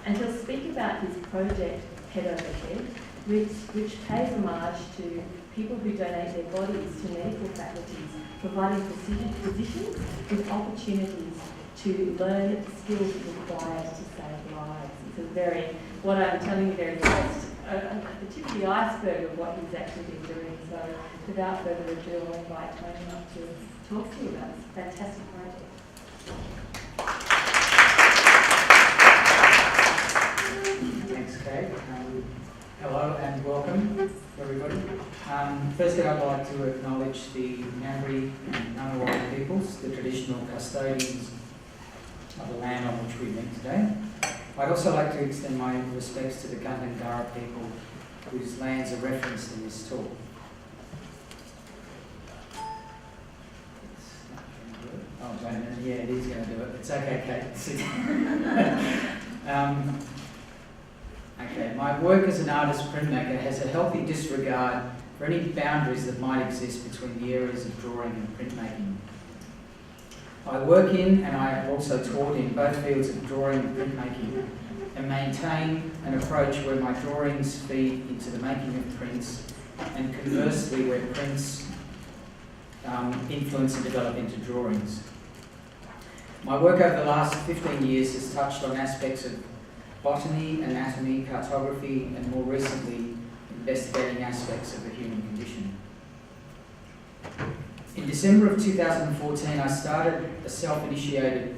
and he'll speak about his project Head Over Head, which pays homage to people who donate their bodies to medical faculties, providing physicians with opportunities to learn skills required to save lives. It's a very, what I'm telling you there is just the tip of the iceberg of what he's actually been doing. So without further ado, I'll invite Tony up to talk to you about this fantastic project. Thanks, Kate. Hello and welcome, everybody. Firstly, I'd like to acknowledge the Ngambri and Ngunnawal peoples, the traditional custodians of the land on which we meet today. I'd also like to extend my respects to the Gundungurra people whose lands are referenced in this talk. Oh, wait a minute. Yeah, it is going to do it. It's okay, Kate. Okay, my work as an artist printmaker has a healthy disregard for any boundaries that might exist between the areas of drawing and printmaking. I work in, and I have also taught in, both fields of drawing and printmaking, and maintain an approach where my drawings feed into the making of prints, and conversely where prints influence and develop into drawings. My work over the last 15 years has touched on aspects of botany, anatomy, cartography, and more recently, investigating aspects of the human condition. In December of 2014, I started a self-initiated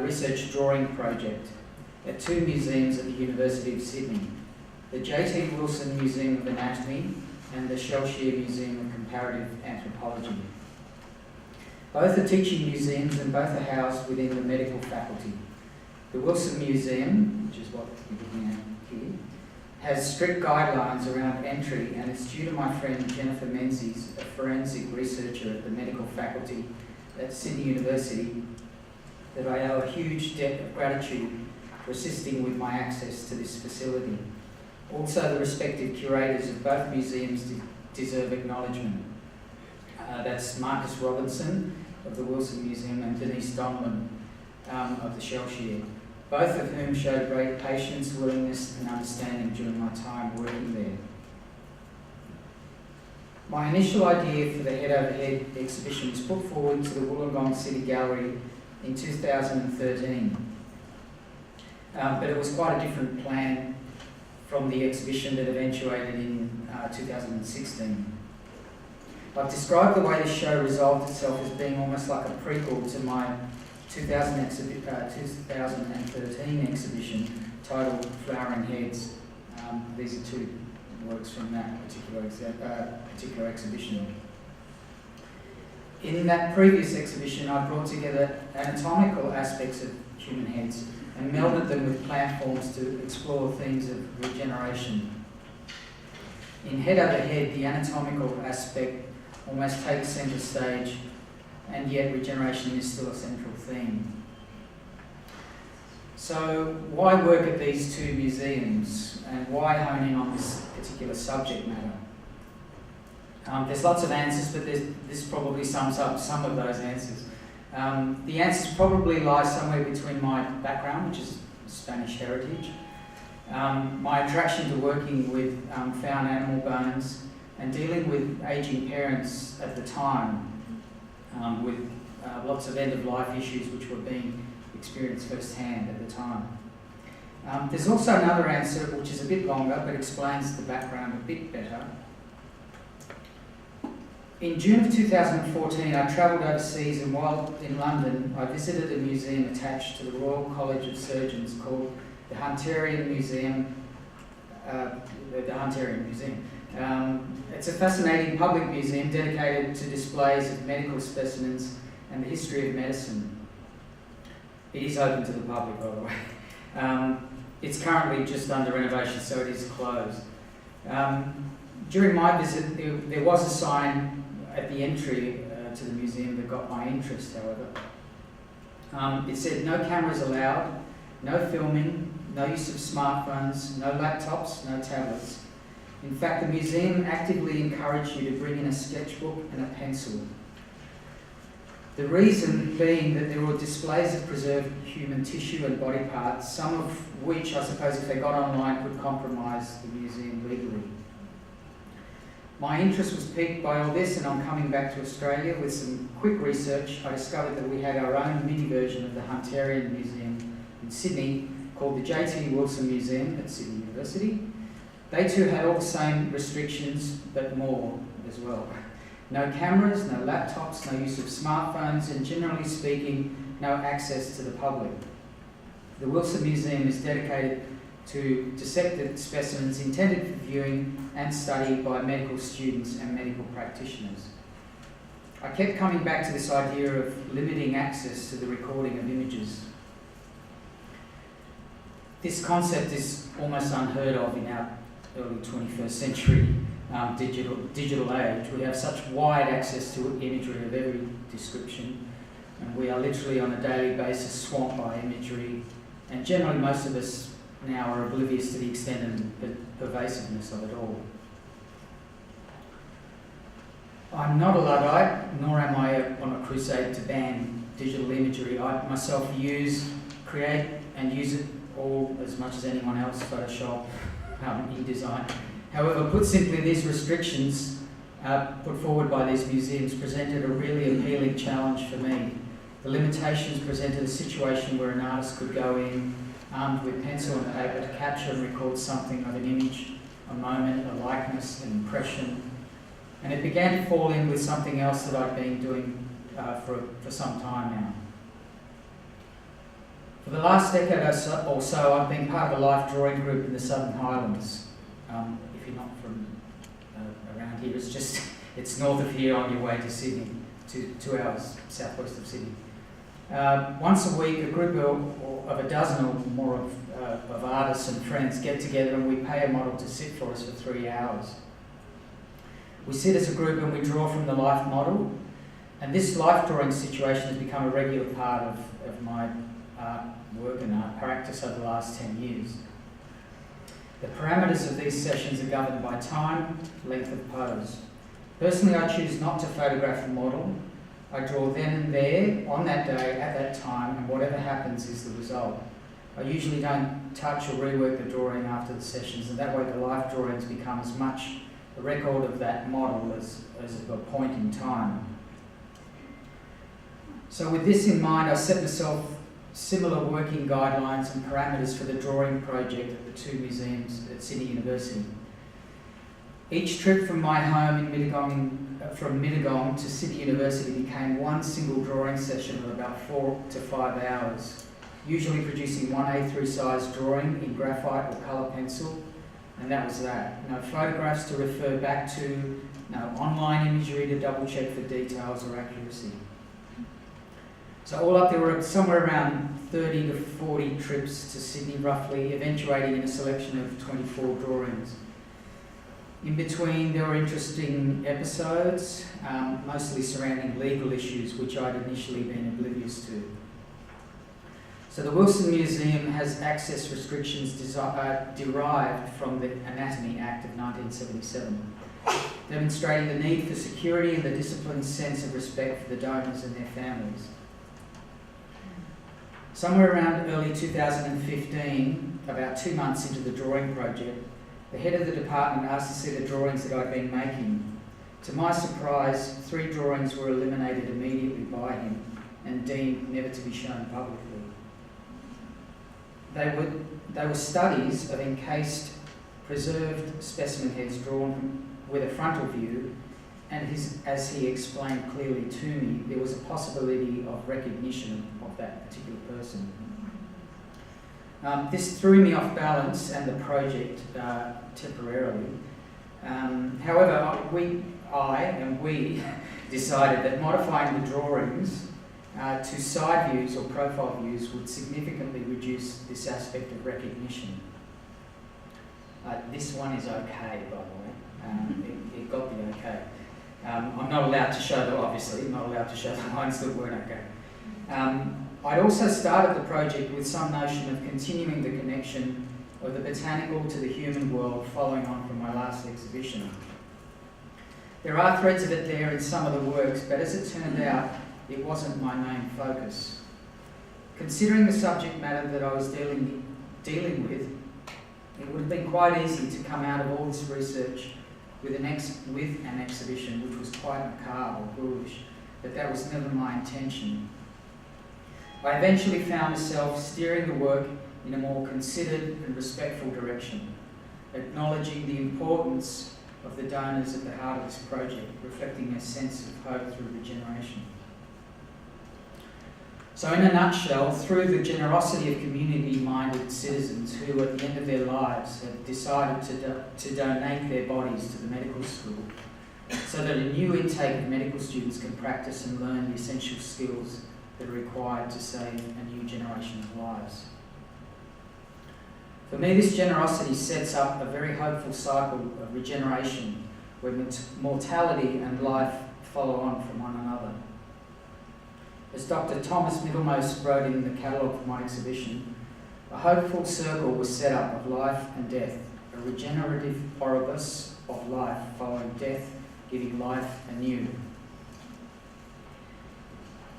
research drawing project at two museums at the University of Sydney, the J.T. Wilson Museum of Anatomy and the Shellshire Museum of Comparative Anthropology. Both are teaching museums and both are housed within the medical faculty. The Wilson Museum, which is what we're looking at here, has strict guidelines around entry, and it's due to my friend Jennifer Menzies, a forensic researcher at the medical faculty at Sydney University, that I owe a huge debt of gratitude for assisting with my access to this facility. Also, the respective curators of both museums deserve acknowledgement. That's Marcus Robinson of the Wilson Museum and Denise Donlan of the Shellshire, both of whom showed great patience, willingness and understanding during my time working there. My initial idea for the Head Over Head exhibition was put forward to the Wollongong City Gallery in 2013, but it was quite a different plan from the exhibition that eventuated in 2016. I've described the way this show resolved itself as being almost like a prequel to my 2013 exhibition titled Flowering Heads. These are two works from that particular exhibition. In that previous exhibition, I brought together anatomical aspects of human heads and melded them with plant forms to explore themes of regeneration. In Head Over Head, the anatomical aspect almost takes centre stage, and yet regeneration is still a central theme. So why work at these two museums, and why hone in on this particular subject matter? There's lots of answers, but this probably sums up some of those answers. The answers probably lie somewhere between my background, which is Spanish heritage, my attraction to working with found animal bones, and dealing with ageing parents at the time, with lots of end-of-life issues which were being experienced firsthand at the time. There's also another answer which is a bit longer but explains the background a bit better. In June of 2014, I travelled overseas, and while in London, I visited a museum attached to the Royal College of Surgeons called the Hunterian Museum. It's a fascinating public museum dedicated to displays of medical specimens and the history of medicine. It is open to the public, by the way. It's currently just under renovation, so it is closed. During my visit, there was a sign at the entry to the museum that got my interest, however. It said, "No cameras allowed, no filming, no use of smartphones, no laptops, no tablets. In fact, the museum actively encouraged you to bring in a sketchbook and a pencil." The reason being that there were displays of preserved human tissue and body parts, some of which, I suppose, if they got online, could compromise the museum legally. My interest was piqued by all this, and on coming back to Australia with some quick research, I discovered that we had our own mini version of the Hunterian Museum in Sydney called the J.T. Wilson Museum at Sydney University. They too had all the same restrictions, but more as well. No cameras, no laptops, no use of smartphones, and generally speaking, no access to the public. The Wilson Museum is dedicated to dissected specimens intended for viewing and study by medical students and medical practitioners. I kept coming back to this idea of limiting access to the recording of images. This concept is almost unheard of in our early 21st century digital age. We have such wide access to imagery of every description, and we are literally on a daily basis swamped by imagery, and generally most of us now are oblivious to the extent and pervasiveness of it all. I'm not a Luddite, nor am I on a crusade to ban digital imagery. I myself create and use it all as much as anyone else, Photoshop, InDesign. However, put simply, these restrictions put forward by these museums presented a really appealing challenge for me. The limitations presented a situation where an artist could go in armed with pencil and paper to capture and record something of an image, a moment, a likeness, an impression. And it began to fall in with something else that I'd been doing for some time now. For the last decade or so, I've been part of a life drawing group in the Southern Highlands. If you're not from around here, it's north of here on your way to Sydney, 2 hours southwest of Sydney. Once a week, a group of a dozen or more of artists and friends get together, and we pay a model to sit for us for 3 hours. We sit as a group and we draw from the life model, and this life drawing situation has become a regular part of my work and art practice over the last 10 years. The parameters of these sessions are governed by time, length of pose. Personally, I choose not to photograph the model. I draw then and there, on that day, at that time, and whatever happens is the result. I usually don't touch or rework the drawing after the sessions, and that way the life drawings become as much a record of that model as a point in time. So with this in mind, I set myself similar working guidelines and parameters for the drawing project at the two museums at Sydney University. Each trip from my home from Mittagong to Sydney University became one single drawing session of about 4 to 5 hours, usually producing one A3 size drawing in graphite or colour pencil, and that was that. No photographs to refer back to, no online imagery to double check for details or accuracy. So all up there were somewhere around 30 to 40 trips to Sydney roughly, eventuating in a selection of 24 drawings. In between, there were interesting episodes, mostly surrounding legal issues, which I'd initially been oblivious to. So the Wilson Museum has access restrictions derived from the Anatomy Act of 1977, demonstrating the need for security and the disciplined sense of respect for the donors and their families. Somewhere around early 2015, about 2 months into the drawing project, the head of the department asked to see the drawings that I'd been making. To my surprise, 3 drawings were eliminated immediately by him and deemed never to be shown publicly. They were studies of encased, preserved specimen heads drawn with a frontal view, and as he explained clearly to me, there was a possibility of recognition of that particular person. This threw me off balance and the project temporarily. However, we decided that modifying the drawings to side views or profile views would significantly reduce this aspect of recognition. This one is okay, by the way. It got the okay. I'm not allowed to show them, obviously, not allowed to show the ones that weren't okay. I'd also started the project with some notion of continuing the connection of the botanical to the human world following on from my last exhibition. There are threads of it there in some of the works, but as it turned out, it wasn't my main focus. Considering the subject matter that I was dealing with, it would have been quite easy to come out of all this research with an exhibition which was quite macabre or ghoulish, but that was never my intention. I eventually found myself steering the work in a more considered and respectful direction, acknowledging the importance of the donors at the heart of this project, reflecting a sense of hope through regeneration. So in a nutshell, through the generosity of community-minded citizens who at the end of their lives have decided to donate their bodies to the medical school so that a new intake of medical students can practice and learn the essential skills that are required to save a new generation of lives. For me, this generosity sets up a very hopeful cycle of regeneration where mortality and life follow on from one another. As Dr. Thomas Middlemost wrote in the catalogue for my exhibition, a hopeful circle was set up of life and death, a regenerative oribus of life following death, giving life anew.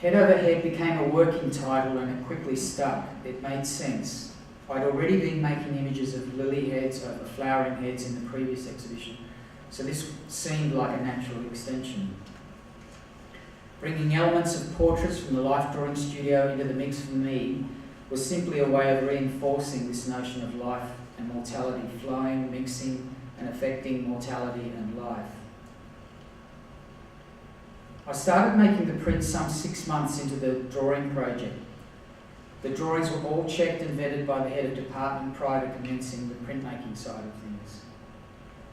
Head Over Head became a working title and it quickly stuck. It made sense. I'd already been making images of lily heads over flowering heads in the previous exhibition, so this seemed like a natural extension. Bringing elements of portraits from the life drawing studio into the mix for me was simply a way of reinforcing this notion of life and mortality, flowing, mixing, and affecting mortality and life. I started making the prints some 6 months into the drawing project. The drawings were all checked and vetted by the head of department prior to commencing the printmaking side of things.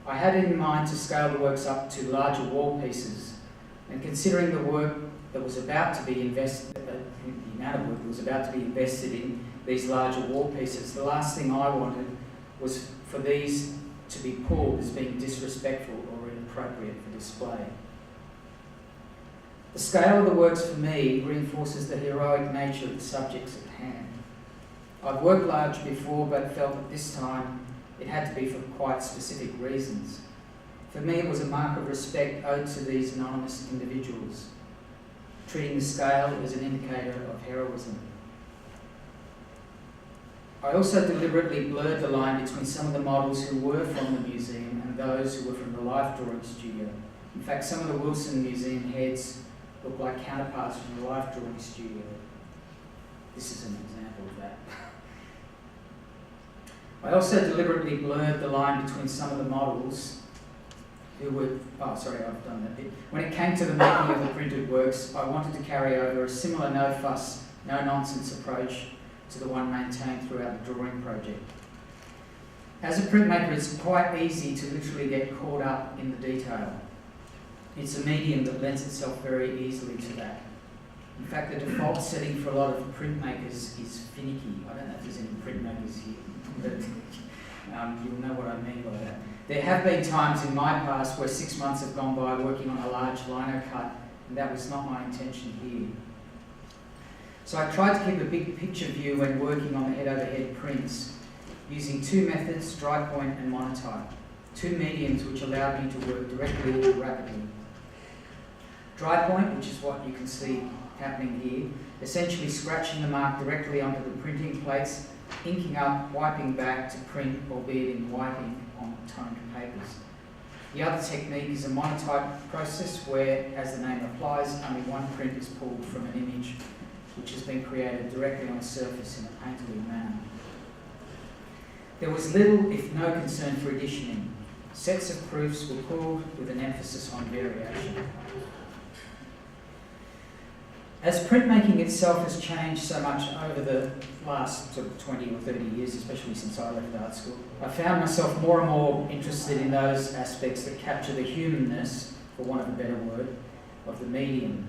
I had in mind to scale the works up to larger wall pieces, and considering the work that was about to be invested, the amount of work that was about to be invested in these larger wall pieces, the last thing I wanted was for these to be pulled as being disrespectful or inappropriate for display. The scale of the works for me reinforces the heroic nature of the subjects at hand. I've worked large before, but felt that this time it had to be for quite specific reasons. For me, it was a mark of respect owed to these anonymous individuals, treating the scale as an indicator of heroism. I also deliberately blurred the line between some of the models who were from the museum and those who were from the life drawing studio. In fact, some of the Wilson Museum heads look like counterparts from the life drawing studio. This is an example of that. I also deliberately blurred the line between some of the models who were, I've done that bit. When it came to the making of the printed works, I wanted to carry over a similar no-fuss, no-nonsense approach to the one maintained throughout the drawing project. As a printmaker, it's quite easy to literally get caught up in the detail. It's a medium that lends itself very easily to that. In fact, the default setting for a lot of printmakers is finicky. I don't know if there's any printmakers here, but you'll know what I mean by that. There have been times in my past where 6 months have gone by working on a large lino cut, and that was not my intention here. So I tried to keep a big picture view when working on the head-over-head prints, using two methods, dry point and monotype, two mediums which allowed me to work directly and rapidly. Dry point, which is what you can see happening here, essentially scratching the mark directly onto the printing plates, inking up, wiping back to print, albeit in whiting on toned papers. The other technique is a monotype process where, as the name applies, only one print is pulled from an image which has been created directly on a surface in a painterly manner. There was little, if no, concern for editioning. Sets of proofs were pulled with an emphasis on variation. As printmaking itself has changed so much over the last 20 or 30 years, especially since I left art school, I found myself more and more interested in those aspects that capture the humanness, for want of a better word, of the medium.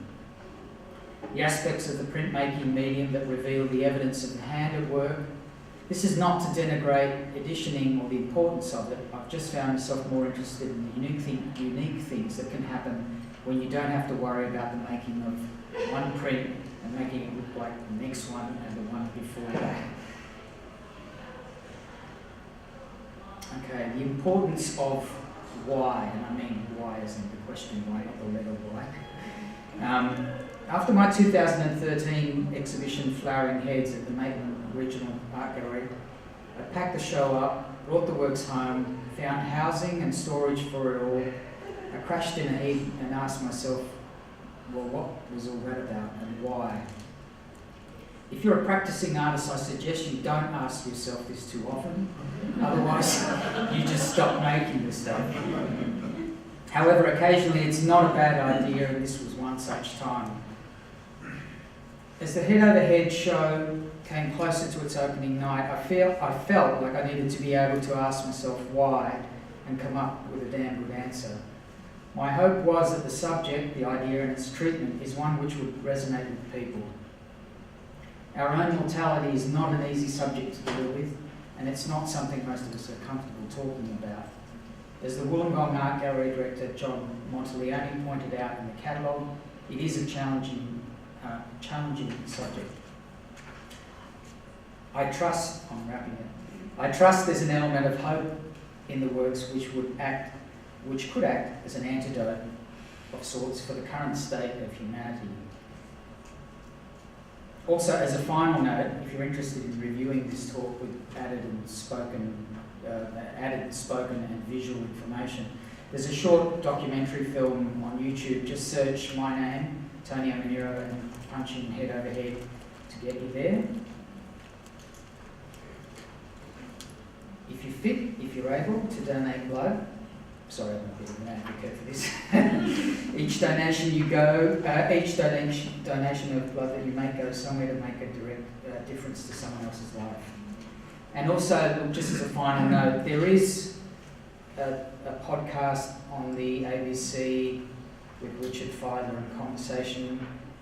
The aspects of the printmaking medium that reveal the evidence of the hand at work. This is not to denigrate editioning or the importance of it. I've just found myself more interested in the unique things that can happen when you don't have to worry about the making of one print and making it look like the next one and the one before that. Okay, the importance of why, and I mean why isn't the question why, not the letter why. After my 2013 exhibition Flowering Heads at the Maitland Regional Art Gallery, I packed the show up, brought the works home, found housing and storage for it all. I crashed in a heap and asked myself, well, what was all that about and why? If you're a practicing artist, I suggest you don't ask yourself this too often. Otherwise, you just stop making the stuff. However, occasionally it's not a bad idea, and this was one such time. As the Head Over Head show came closer to its opening night, I felt like I needed to be able to ask myself why and come up with a damn good answer. My hope was that the subject, the idea and its treatment is one which would resonate with people. Our own mortality is not an easy subject to deal with, and it's not something most of us are comfortable talking about. As the Wollongong Art Gallery Director John Monteleone pointed out in the catalogue, it is a challenging subject. I trust there's an element of hope in the works which could act as an antidote of sorts for the current state of humanity. Also, as a final note, if you're interested in reviewing this talk with added spoken and visual information, there's a short documentary film on YouTube. Just search my name, Tony Ameneiro, and punch in Head Over Head to get you there. If you fit, if you're able to donate blood, sorry, I'm not being an advocate for this. Each donation of blood that you make goes somewhere to make a direct difference to someone else's life. And also, just as a final note, there is a podcast on the ABC with Richard Fidler in conversation.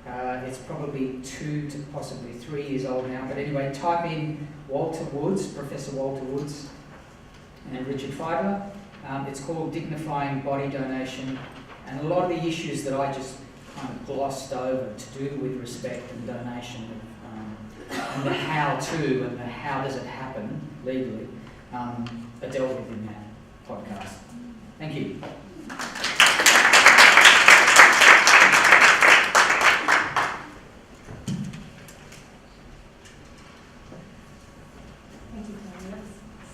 It's probably 2 to possibly 3 years old now, but anyway, type in Walter Woods, Professor Walter Woods, and Richard Fidler. It's called Dignifying Body Donation, and a lot of the issues that I just kind of glossed over to do with respect and donation, and the how-to and the how does it happen legally, are dealt with in that podcast. Thank you. Thank you, Tony.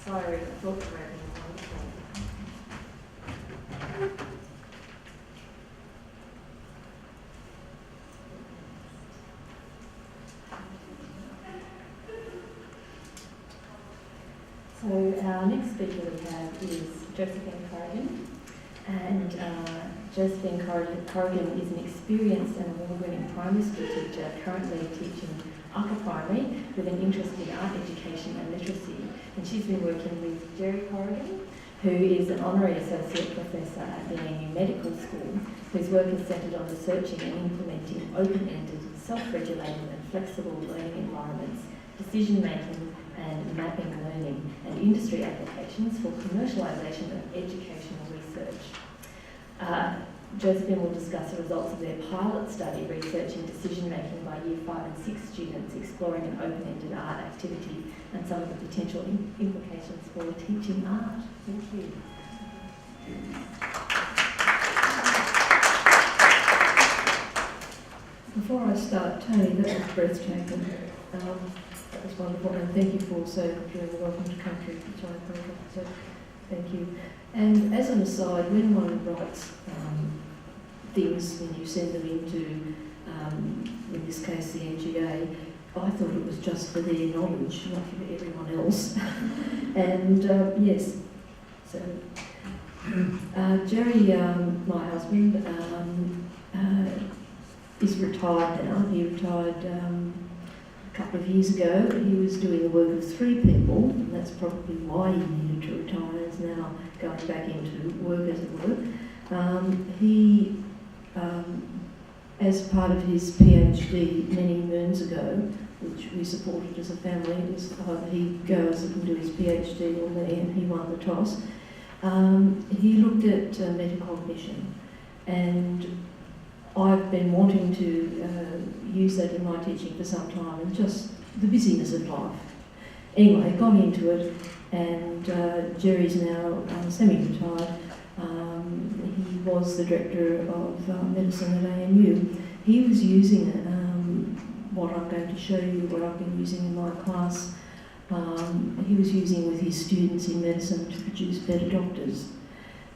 Sorry, I thought the writing was wonderful. So our next speaker we have is Josephine Corrigan, and Josephine Corrigan is an experienced and award-winning primary school teacher currently teaching upper primary with an interest in art education and literacy, and she's been working with Gerry Corrigan, who is an honorary associate professor at the ANU Medical School, whose work is centred on researching and implementing open-ended, self-regulated and flexible learning environments, decision-making and mapping learning and industry applications for commercialisation of educational research. Josephine will discuss the results of their pilot study researching decision-making by Year 5 and 6 students exploring an open-ended art activity and some of the potential implications for teaching art. Thank you. Before I start, Tony, that was breathtaking. That was wonderful, and thank you for also doing the Welcome to Country, which I appreciate. So, thank you. And as an aside, when one writes things, when you send them into, in this case, the NGA, I thought it was just for their knowledge, not for everyone else. And yes, so Gerry, my husband, is retired now. He retired a couple of years ago. He was doing the work of 3 people, and that's probably why he needed to retire. He's now going back into work, as it were. He, as part of his PhD many moons ago, which we supported as a family, he goes and do his PhD on there, and he won the toss. He looked at metacognition, and I've been wanting to use that in my teaching for some time, and just the busyness of life. Anyway, got into it, and Gerry's now semi-retired. He was the director of medicine at ANU, he was using what I'm going to show you, what I've been using in my class. He was using with his students in medicine to produce better doctors,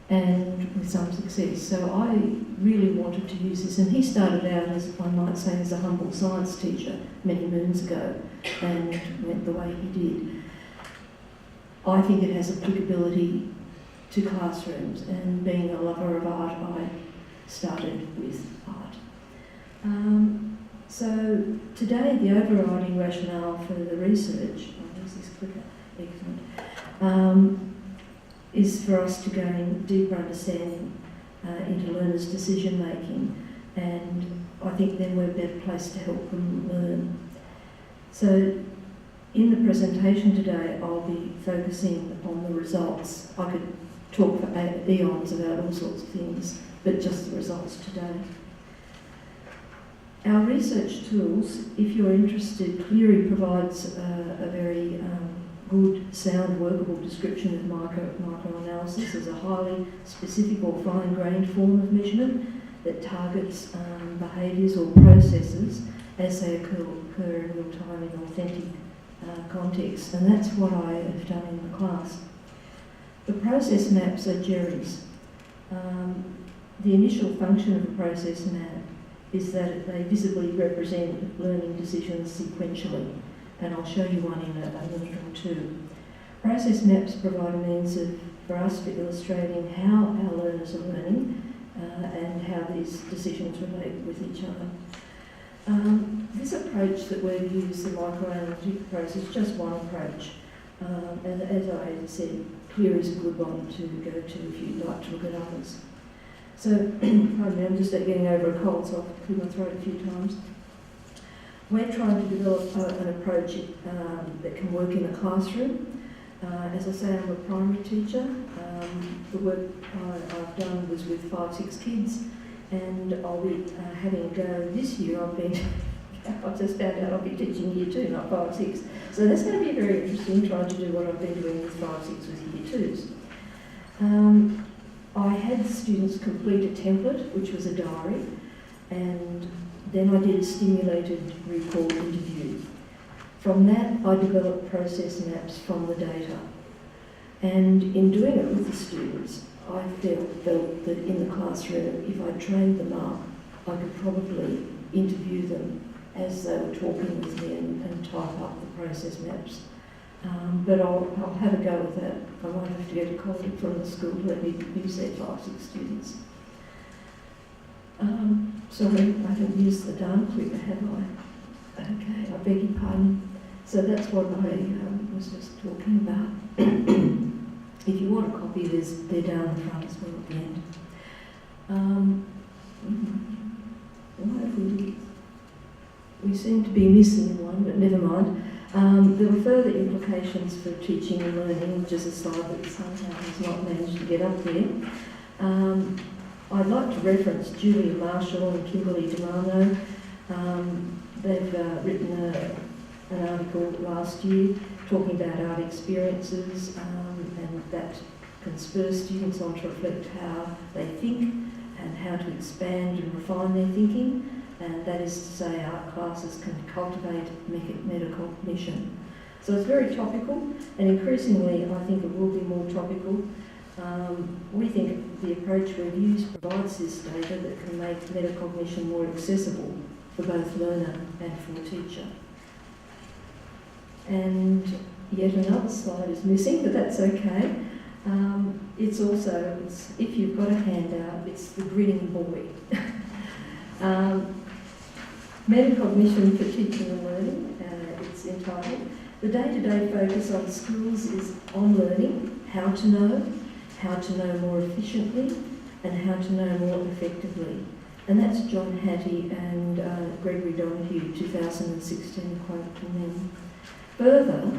and with some success. So I really wanted to use this, and he started out as, one might say, as a humble science teacher many moons ago, and went the way he did. I think it has applicability to classrooms, and being a lover of art, I started with art. So today the overriding rationale for the research, where's this clicker? Excellent. Is for us to gain deeper understanding into learners' decision making, and I think then we're better placed to help them learn. So in the presentation today I'll be focusing on the results. I could talk for eons about all sorts of things, but just the results today. Our research tools, if you're interested, Cleary provides a very good, sound, workable description of microanalysis as a highly specific or fine-grained form of measurement that targets behaviours or processes as they occur in real time in authentic context, and that's what I have done in the class. The process maps are Gerry's. The initial function of a process map is that they visibly represent learning decisions sequentially, and I'll show you one in a minute or two. Process maps provide a means for us for illustrating how our learners are learning and how these decisions relate with each other. This approach that we've used, the microanalytic approach, is just one approach. And as I said, Cleary is a good one to go to if you'd like to look at others. So, pardon me, I'm just getting over a cold, so I've cleared my throat a few times. We're trying to develop an approach that can work in a classroom. As I say, I'm a primary teacher. The work I've done was with 5-6 kids, and I'll be having a go this year. I've just found out I'll be teaching year 2, not 5-6. So that's going to be very interesting, trying to do what I've been doing with 5-6 with year 2s. I had the students complete a template, which was a diary, and then I did a stimulated recall interview. From that, I developed process maps from the data. And in doing it with the students, I felt that in the classroom, if I trained them up, I could probably interview them as they were talking with me and type up the process maps. But I'll have a go with that. I might have to get a colleague from the school to let me use their 5-6 students. Sorry, I haven't used the down clicker, have I? Okay, I beg your pardon. So that's what I was just talking about. If you want a copy, they're down the front as well at the end. What have we seem to be missing one, but never mind. There were further implications for teaching and learning, which is a slide that somehow has not managed to get up there. I'd like to reference Julia Marshall and Kimberly DeMano. They've written an article last year talking about art experiences, and that can spur students on to reflect how they think and how to expand and refine their thinking. And that is to say, art classes can cultivate metacognition. So it's very topical, and increasingly I think it will be more topical. We think the approach we've used provides this data that can make metacognition more accessible for both learner and for teacher. And yet another slide is missing, but that's okay. It's if you've got a handout, it's the grinning boy. Metacognition for teaching and learning, it's entitled. The day-to-day focus on schools is on learning, how to know more efficiently, and how to know more effectively. And that's John Hattie and Gregory Donoghue, 2016 quote from them. Further,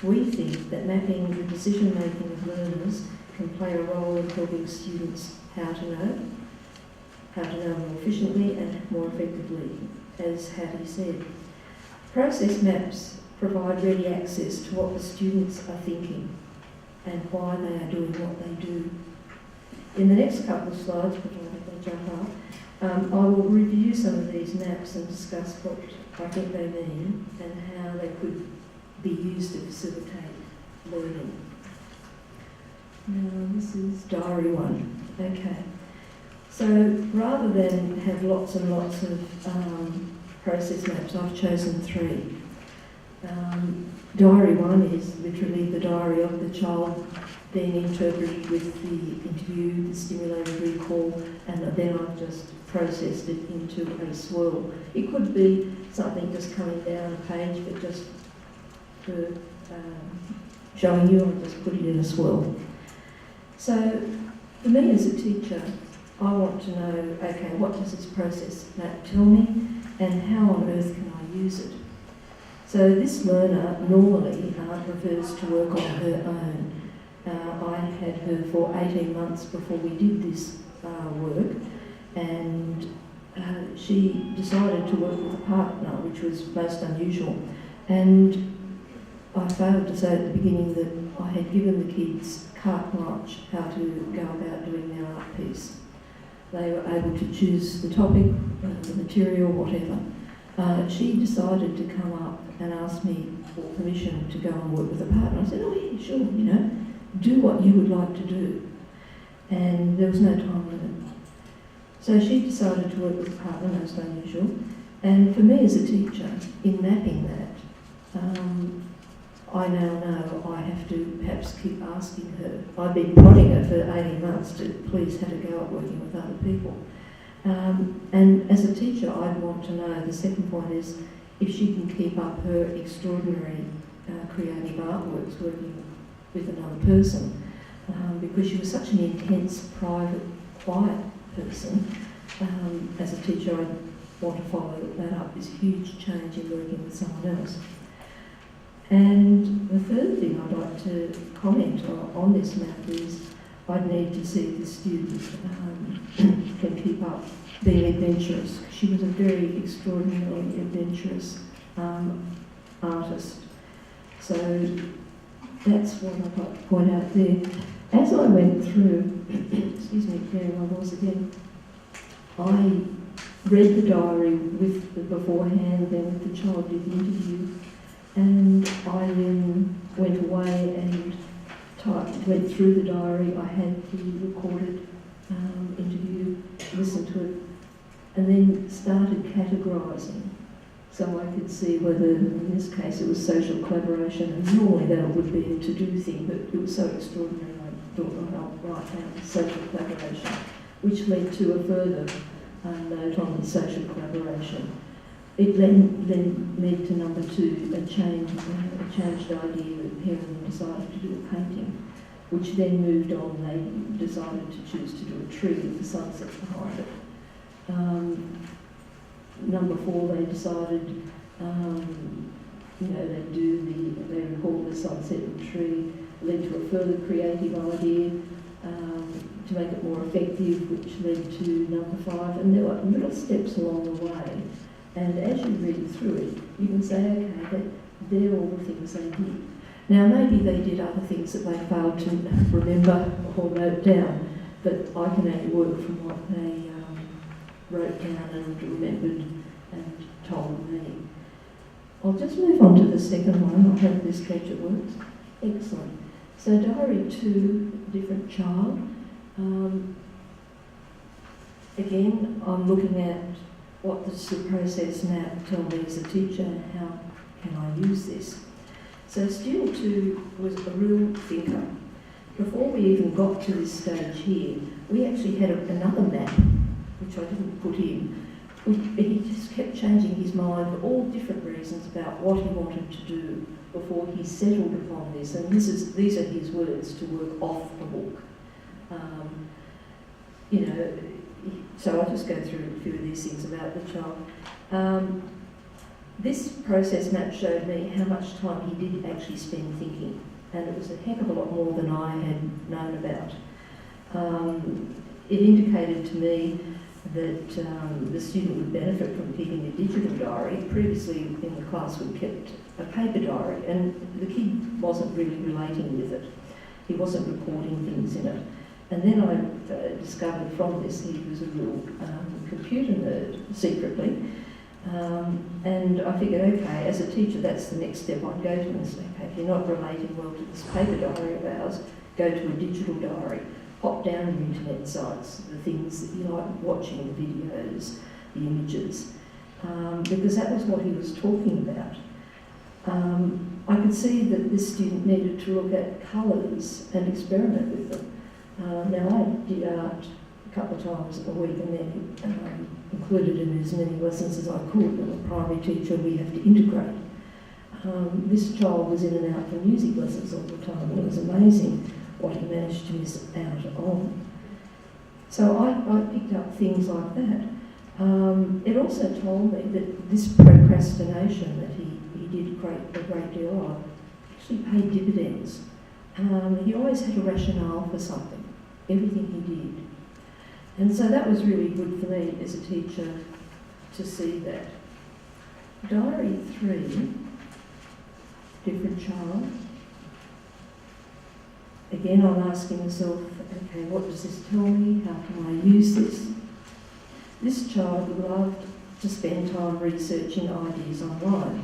we think that mapping the decision-making of learners can play a role in helping students how to know more efficiently and more effectively, as Hattie said. Process maps provide ready access to what the students are thinking and why they are doing what they do. In the next couple of slides, provided they jump up, I will review some of these maps and discuss what I think they mean and how they could be used to facilitate learning. Now, this is diary 1. Okay. So rather than have lots and lots of process maps, I've chosen 3. Diary 1 is literally the diary of the child, then interpreted with the interview, the stimulated recall, and then I've just processed it into a swirl. It could be something just coming down a page, but just for showing you, I'll just put it in a swirl. So for me as a teacher, I want to know, okay, what does this process map tell me, and how on earth can I use it? So this learner normally prefers to work on her own. I had her for 18 months before we did this work, and she decided to work with a partner, which was most unusual. And I failed to say at the beginning that I had given the kids carte blanche how to go about doing their art piece. They were able to choose the topic, the material, whatever. She decided to come up and ask me for permission to go and work with a partner. I said, oh yeah, sure, do what you would like to do. And there was no time limit. So she decided to work with a partner, most unusual. And for me as a teacher, in mapping that, I now know I have to perhaps keep asking her. I've been prodding her for 18 months to please have a go at working with other people. And as a teacher, I'd want to know, the second point is, if she can keep up her extraordinary creative artworks working with another person, because she was such an intense, private, quiet person. As a teacher, I want to follow that up, this huge change in working with someone else. And the third thing I'd like to comment on this map is I'd need to see if the student can keep up being adventurous. She was a very extraordinarily adventurous artist. So that's what I'd like to point out there. As I went through, excuse me, clearing my voice again, I read the diary with the beforehand, then with the child did the interview, and I then went away and went through the diary. I had the recorded interview, listened to it, and then started categorising. So I could see whether, in this case, it was social collaboration, and normally that would be a to-do thing, but it was so extraordinary, I thought, I'll write down social collaboration, which led to a further note on the social collaboration. It then led to number 2, a changed idea that parents decided to do a painting, which then moved on. They decided to choose to do a tree with the sunset behind it. Number 4, they decided, they recalled the sunset and tree, led to a further creative idea to make it more effective, which led to number 5. And there were little steps along the way. And as you read through it, you can say, okay, they're all the things they did. Now, maybe they did other things that they failed to remember or wrote down, but I can only work from what they wrote down and remembered and told me. I'll just move on to the second one. I hope this gadget works. Excellent. So diary 2, different child. Again, I'm looking at what does the process map tell me as a teacher and how can I use this. So student 2 was a real thinker. Before we even got to this stage here, we actually had another map, which I didn't put in. He just kept changing his mind for all different reasons about what he wanted to do before he settled upon this. And these are his words, to work off the book. So I'll just go through a few of these things about the child. This process map showed me how much time he did actually spend thinking, and it was a heck of a lot more than I had known about. It indicated to me that the student would benefit from keeping a digital diary. Previously in the class we kept a paper diary, and the kid wasn't really relating with it. He wasn't recording things in it. And then I discovered from this he was a real computer nerd, secretly. And I figured, okay, as a teacher, that's the next step I'd go to and say, okay, if you're not relating well to this paper diary of ours, go to a digital diary. Pop down your internet sites, the things that you like watching, the videos, the images, because that was what he was talking about. I could see that this student needed to look at colours and experiment with them. Now, I did art a couple of times a week and then included in as many lessons as I could. I'm a primary teacher, we have to integrate. This child was in and out for music lessons all the time, and it was amazing what he managed to miss out on. So I picked up things like that. It also told me that this procrastination that he did a great deal of actually paid dividends. He always had a rationale for something, everything he did. And so that was really good for me as a teacher to see that. Diary 3, different child. Again, I'm asking myself, okay, what does this tell me? How can I use this? This child loved to spend time researching ideas online.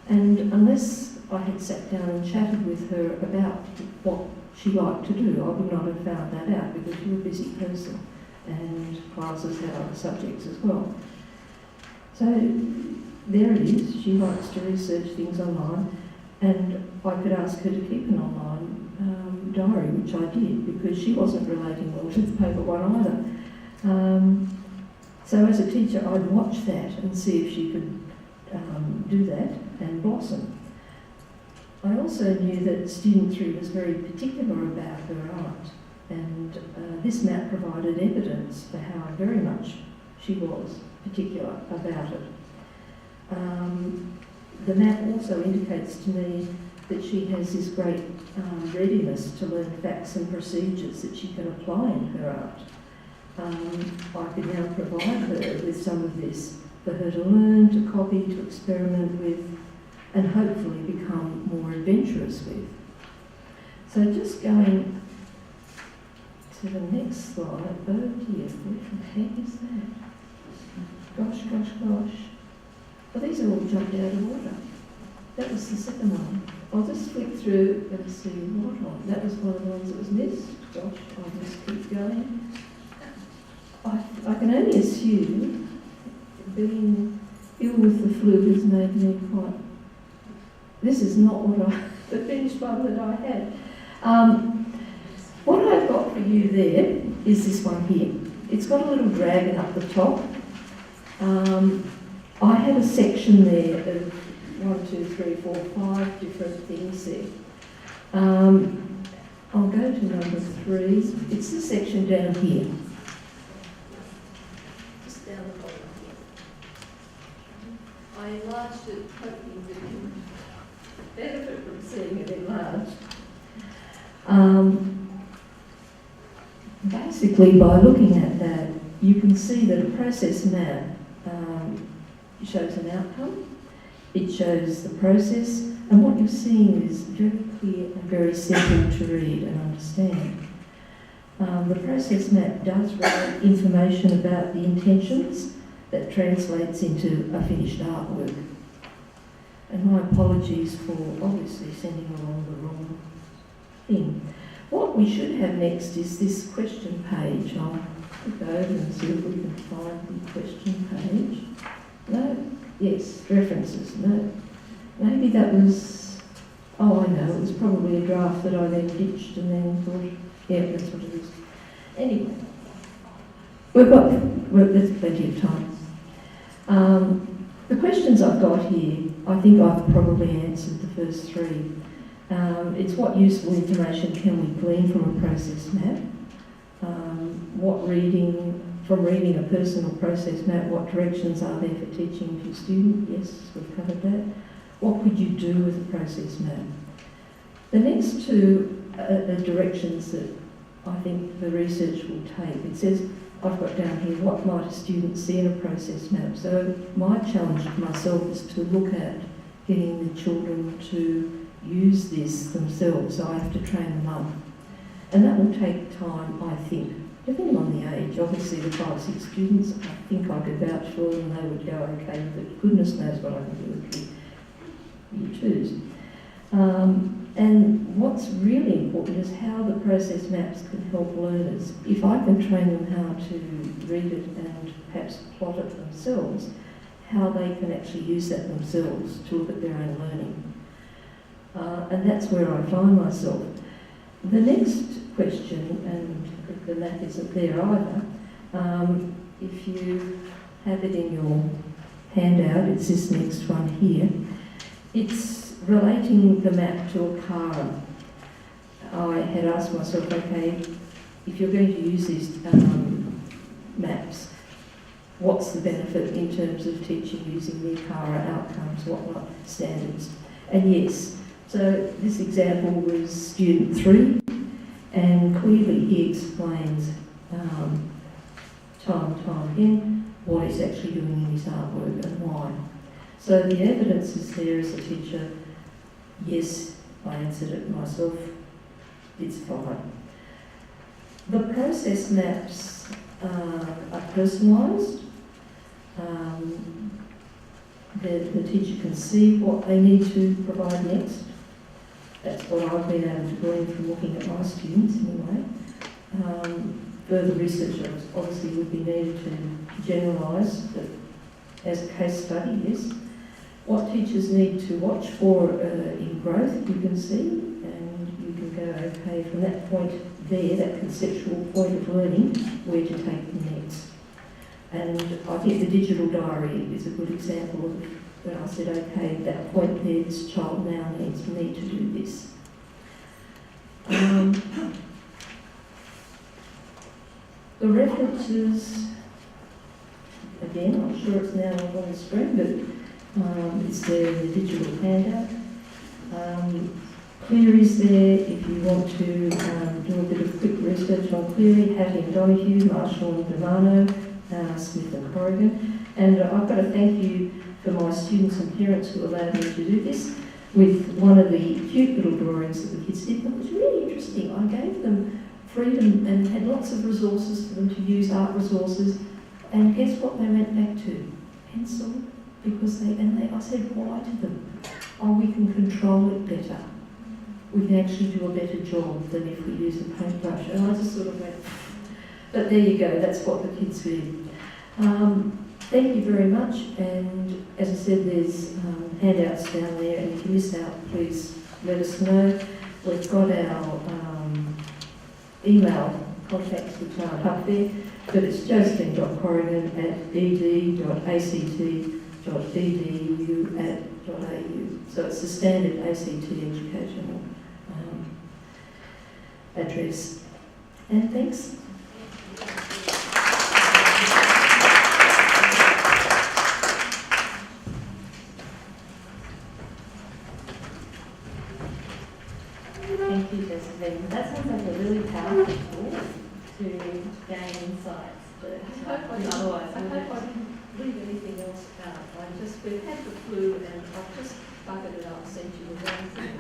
And unless I had sat down and chatted with her about what she liked to do, I would not have found that out because she was a busy person and classes had other subjects as well. So there it is, she likes to research things online, and I could ask her to keep an online diary, which I did, because she wasn't relating well to the paper one either. So as a teacher, I'd watch that and see if she could do that and blossom. I also knew that student 3 was very particular about her art, and this map provided evidence for how very much she was particular about it. The map also indicates to me that she has this great readiness to learn facts and procedures that she can apply in her art. I could now provide her with some of this for her to learn, to copy, to experiment with, and hopefully become more adventurous with. So just going to the next slide. Oh dear, what the heck is that? Gosh. Well, these are all jumped out of order. That was the second one. I'll just flick through and see what one. That was one of the ones that was missed. Gosh, I'll just keep going. I can only assume being ill with the flu has made me quite... This is not the finished one that I had. What I've got for you there is this one here. It's got a little dragon up the top. I had a section there of 1, 2, 3, 4, 5 different things there. I'll go to number 3. It's the section down here. Just down the bottom here. I enlarged it, hoping that you would benefit from seeing it enlarged. Basically, by looking at that, you can see that a process map shows an outcome, it shows the process, and what you're seeing is very clear and very simple to read and understand. The process map does write information about the intentions that translates into a finished artwork. And my apologies for obviously sending along the wrong thing. What we should have next is this question page. I'll click over and see if we can find the question page. No? Yes, references. No. Maybe that was... Oh, I know. It was probably a draft that I then ditched and then thought, yeah, that's what it is. Anyway, there's plenty of time. The questions I've got here, I think I've probably answered the first 3. It's what useful information can we glean from a process map? From reading a personal process map, what directions are there for teaching to your student? Yes, we've covered that. What could you do with a process map? The next 2 are directions that I think the research will take. It says, I've got down here, what might a student see in a process map? So my challenge for myself is to look at getting the children to use this themselves, so I have to train them up. And that will take time, I think, depending on the age. Obviously, the 5 or 6 students, I think I could vouch for them, they would go okay, but goodness knows what I can do with year 2s. And what's really important is how the process maps can help learners. If I can train them how to read it and perhaps plot it themselves, how they can actually use that themselves to look at their own learning. And that's where I find myself. The next question, and the map isn't there either, if you have it in your handout, it's this next one here. It's relating the map to a car. I had asked myself, okay, if you're going to use these maps, what's the benefit in terms of teaching using the ACARA outcomes, what standards? And yes, so this example was student 3, and clearly he explains time and time again what he's actually doing in his artwork and why. So the evidence is there as a teacher. Yes, I answered it myself. It's fine. The process maps are personalised. The teacher can see what they need to provide next. That's what I've been able to glean from looking at my students anyway. Further research obviously would be needed to generalise, but as a case study, yes. What teachers need to watch for in growth, you can see, and you can go, okay, from that point there, that conceptual point of learning, where to take them next. And I think the digital diary is a good example of when I said, okay, that point there, this child now needs me to do this. The references, again, I'm sure it's now up on the screen, but it's there in the digital handout. Queries there, if you want to do a bit of quick research on Cleary, Hattie and Donahue, Marshall and Devano, Smith and Corrigan. And I've got to thank you for my students and parents who allowed me to do this with one of the cute little drawings that the kids did. It was really interesting. I gave them freedom and had lots of resources for them to use, art resources. And guess what they went back to? Pencil. Because I said, why to them? Oh, we can control it better. We can actually do a better job than if we use a paintbrush. And I just sort of went, but there you go, that's what the kids did. Thank you very much, and as I said, there's handouts down there, and if you miss out, please let us know. We've got our email contacts which aren't up there, but it's josephine.corrigan@ed.act.edu.au. So it's the standard ACT educational address. And thanks. Thank you, Josephine. That sounds like a really powerful tool to gain insights that otherwise I hope I didn't leave anything else out. We've had the flu and I've just buggered it up, sent you the wrong thing.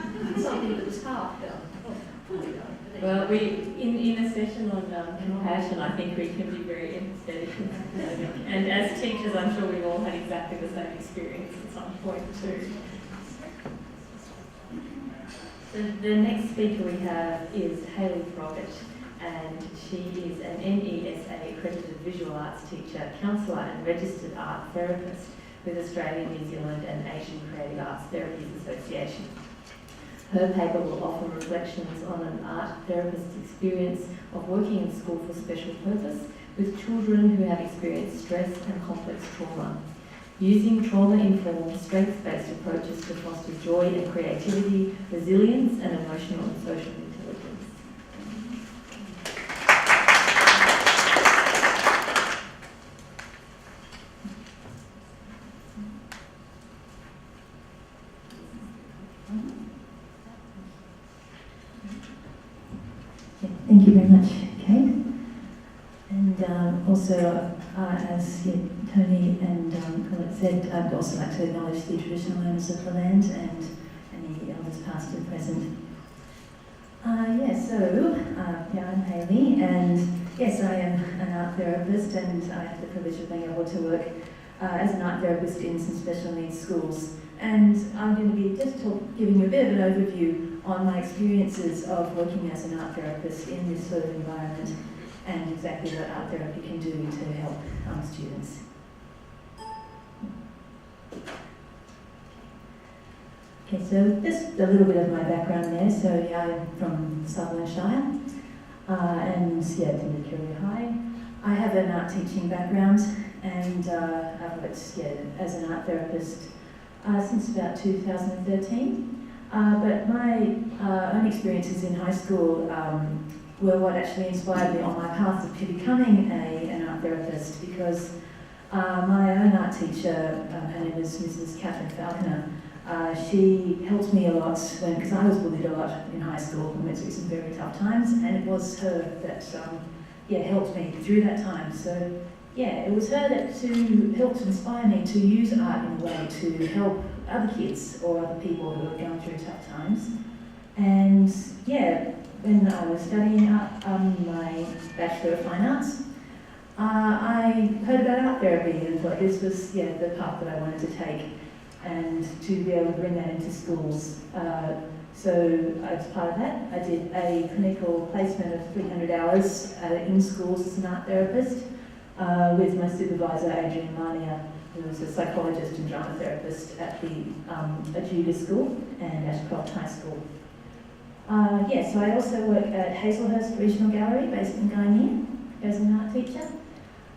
Something that was half done. Well, in a session on compassion, I think we can be very empathetic and as teachers, I'm sure we've all had exactly the same experience at some point too. So the next speaker we have is Hayley Froggatt, and she is an NESA accredited visual arts teacher, counsellor and registered art therapist with Australia, New Zealand and Asian Creative Arts Therapies Association. Her paper will offer reflections on an art therapist's experience of working in school for special purpose with children who have experienced stress and complex trauma, using trauma-informed, strengths-based approaches to foster joy and creativity, resilience and emotional and social intelligence. Thank you very much, Kate. And also, as Tony and Colette said, I'd also like to acknowledge the traditional owners of the land and any elders past and present. I'm Hayley, and yes, I am an art therapist, and I have the privilege of being able to work as an art therapist in some special needs schools. And I'm going to be just giving you a bit of an overview on my experiences of working as an art therapist in this sort of environment, and exactly what art therapy can do to help students. Okay, so just a little bit of my background there. So yeah, I'm from Sutherland Shire, and yeah, attended Gerry High. I have an art teaching background, and I've worked as an art therapist since about 2013. But my own experiences in high school were what actually inspired me on my path to becoming an art therapist, because my own art teacher, her name is Mrs. Catherine Falconer, she helped me a lot because I was bullied a lot in high school and went through some very tough times, and it was her that helped me through that time. So yeah, it was her that helped inspire me to use art in a way to help other kids or other people who are going through tough times. And yeah, when I was studying art, my Bachelor of Fine Arts, I heard about art therapy and thought this was the path that I wanted to take, and to be able to bring that into schools. So as part of that, I did a clinical placement of 300 hours in schools as an art therapist with my supervisor, Adrian Mania, who was a psychologist and drama therapist at the Ajuga School and Ashcroft High School. So I also work at Hazelhurst Regional Gallery based in Guynear as an art teacher.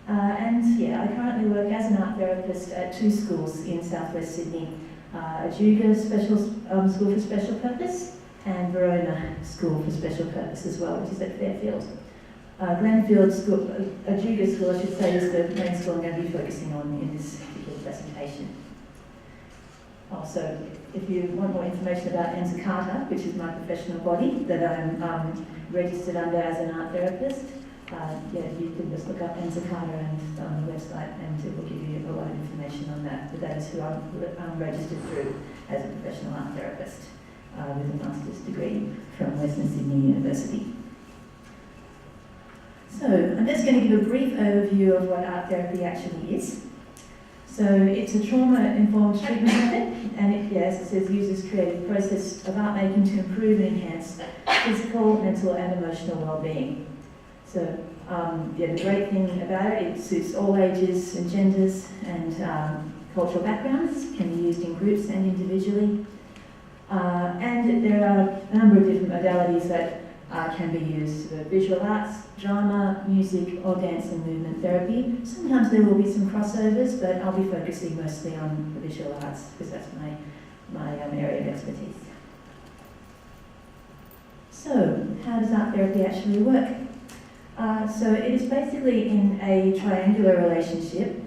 I currently work as an art therapist at 2 schools in southwest Sydney, Ajuga School for Special Purpose and Verona School for Special Purpose as well, which is at Fairfield. Glenfield School, Ajuga School I should say, is the main school I'm going to be focusing on in this particular presentation. Also, if you want more information about NVAEC, which is my professional body that I'm registered under as an art therapist, you can just look up NVAEC and on the website, and it will give you a lot of information on that. But that is who I'm registered through as a professional art therapist with a master's degree from Western Sydney University. So I'm just going to give a brief overview of what art therapy actually is. So it's a trauma-informed treatment method, and it, as it says, uses creative process of art making to improve and enhance physical, mental and emotional well-being. So the great thing about it suits all ages and genders and cultural backgrounds, can be used in groups and individually. And there are a number of different modalities that can be used: visual arts, drama, music, or dance and movement therapy. Sometimes there will be some crossovers, but I'll be focusing mostly on the visual arts because that's my area of expertise. So, how does art therapy actually work? So it is basically in a triangular relationship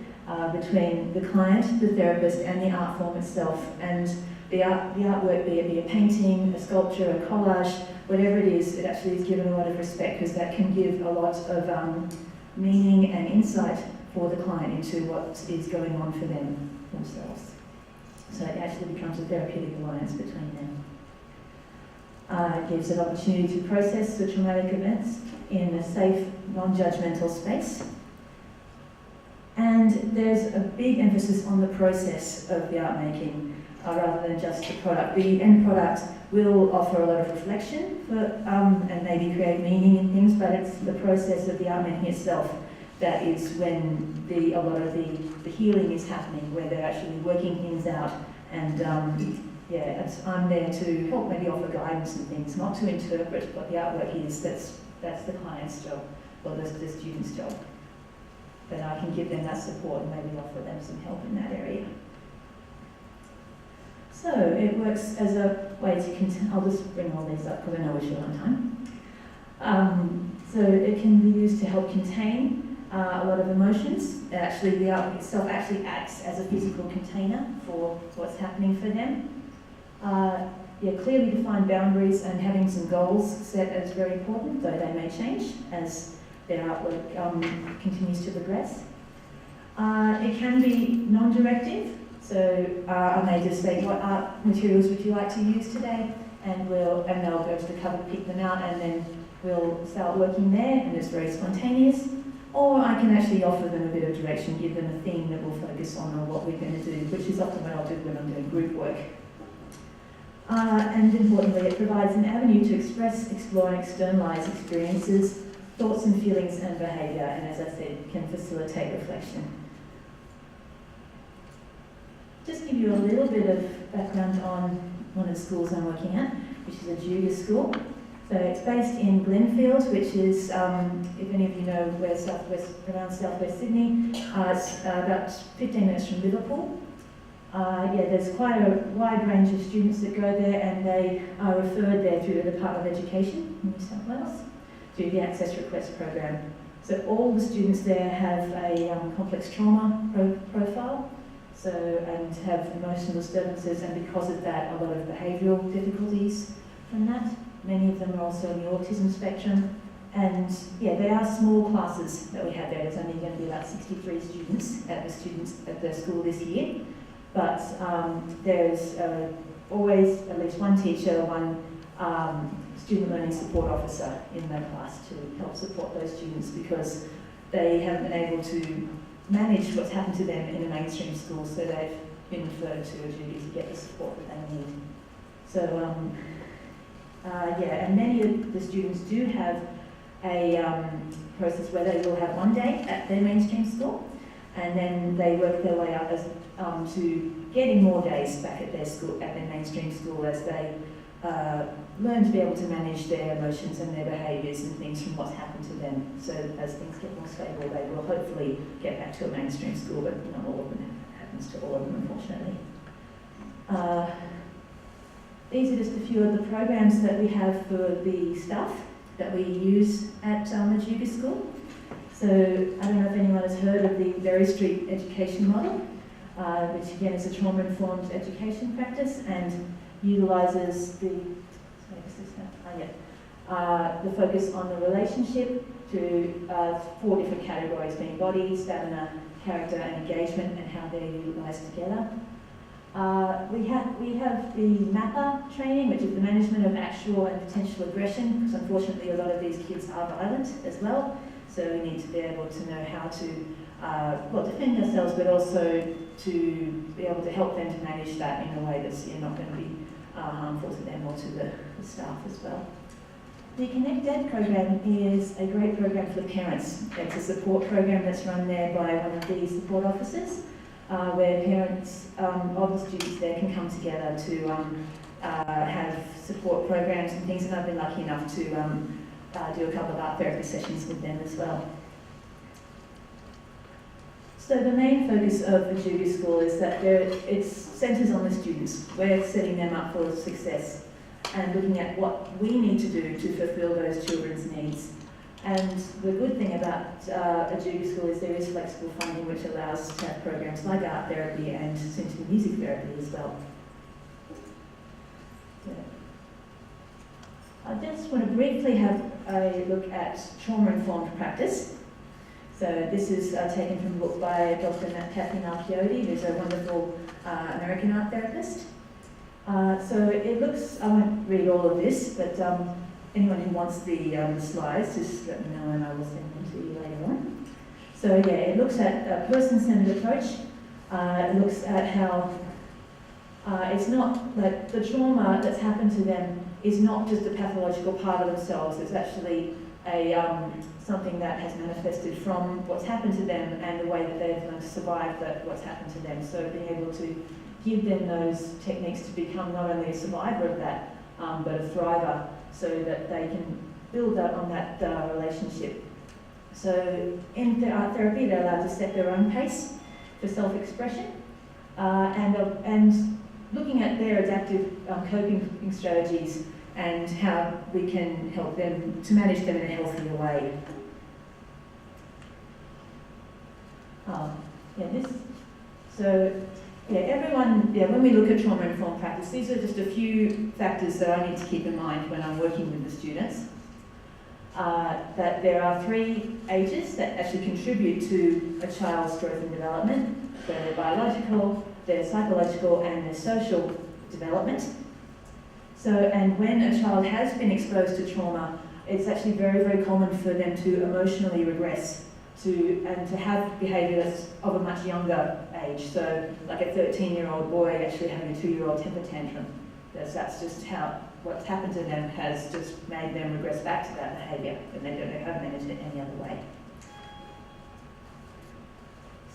between the client, the therapist, and the art form itself. And the artwork, be it a painting, a sculpture, a collage, whatever it is actually is given a lot of respect, because that can give a lot of meaning and insight for the client into what is going on for themselves. So it actually becomes a therapeutic alliance between them. It gives an opportunity to process the traumatic events in a safe, non-judgmental space. And there's a big emphasis on the process of the art making rather than just the product. The end product will offer a lot of reflection and maybe create meaning in things, but it's the process of the art making itself that is when a lot of the healing is happening, where they're actually working things out. And I'm there to help maybe offer guidance and things, not to interpret what the artwork is. That's the client's job, or the student's job. But I can give them that support and maybe offer them some help in that area. So it works as a way to I'll just bring all these up because I know we're short on time. So it can be used to help contain a lot of emotions. Actually, the art itself actually acts as a physical container for what's happening for them. Clearly defined boundaries and having some goals set is very important, though they may change as their artwork continues to progress. It can be non-directive, so I may just say, what art materials would you like to use today? And they'll go to the cupboard, pick them out, and then will start working there, and it's very spontaneous. Or I can actually offer them a bit of direction, give them a theme that we'll focus on or what we're going to do, which is often what I'll do when I'm doing group work. And importantly, it provides an avenue to express, explore and externalise experiences, thoughts and feelings and behaviour, and as I said, can facilitate reflection. Just give you a little bit of background on one of the schools I'm working at, which is Ajuga School. So it's based in Glenfield, which is, if any of you know where around southwest Sydney, it's about 15 minutes from Liverpool. There's quite a wide range of students that go there, and they are referred there through the Department of Education in New South Wales through the Access Request program. So all the students there have a complex trauma profile, and have emotional disturbances, and because of that, a lot of behavioural difficulties from that. Many of them are also on the autism spectrum, and they are small classes that we have there. There's only going to be about 63 students at the school this year, but there's always at least one teacher, one student learning support officer in that class to help support those students, because they haven't been able to manage what's happened to them in a mainstream school, so they've been referred to Ajuga to get the support that they need. So, and many of the students do have a process where they will have one day at their mainstream school, and then they work their way up to getting more days back at their school, at their mainstream school, as they learn to be able to manage their emotions and their behaviours and things from what's happened to them. So as things get more stable, they will hopefully get back to a mainstream school, but not all of them. It happens to all of them, unfortunately. These are just a few of the programs that we have for the staff that we use at Ajuga School. So I don't know if anyone has heard of the Berry Street education model, which again is a trauma-informed education practice and utilises the focus on the relationship to 4 different categories, being body, stamina, character and engagement, and how they're utilised together. We have the MAPA training, which is the management of actual and potential aggression, because unfortunately a lot of these kids are violent as well, so we need to be able to know how to defend ourselves, but also to be able to help them to manage that in a way that's not going to be harmful to them or to the staff as well. The Connect Ed program is a great program for parents. It's a support program that's run there by one of the support officers, where parents of the students there can come together to have support programs and things, and I've been lucky enough to do a couple of art therapy sessions with them as well. So the main focus of Ajuga School is that it centres on the students. We're setting them up for success and looking at what we need to do to fulfil those children's needs. And the good thing about Ajuga School is there is flexible funding, which allows us to have programs like art therapy and sensory music therapy as well. I just want to briefly have a look at trauma-informed practice. So this is taken from a book by Dr. Kathy Narchiodi, who's a wonderful American art therapist. So it looks, I won't read all of this, but anyone who wants the slides, just let me know and I will send them to you later on. So it looks at a person-centered approach. It looks at how it's not that the trauma that's happened to them is not just a pathological part of themselves. It's actually something that has manifested from what's happened to them and the way that they've learned to survive what's happened to them. So being able to give them those techniques to become not only a survivor of that, but a thriver, so that they can build on that relationship. So in the art therapy, they're allowed to set their own pace for self-expression, and looking at their adaptive coping strategies and how we can help them to manage them in a healthier way. When we look at trauma-informed practice, these are just a few factors that I need to keep in mind when I'm working with the students. That there are 3 ages that actually contribute to a child's growth and development. So their biological, their psychological, and their social development. So, and when a child has been exposed to trauma, it's actually very, very common for them to emotionally regress and to have behaviour that's of a much younger age. So like a 13-year-old boy actually having a 2-year-old temper tantrum. That's just how what's happened to them has just made them regress back to that behaviour, and they don't know how to manage it any other way.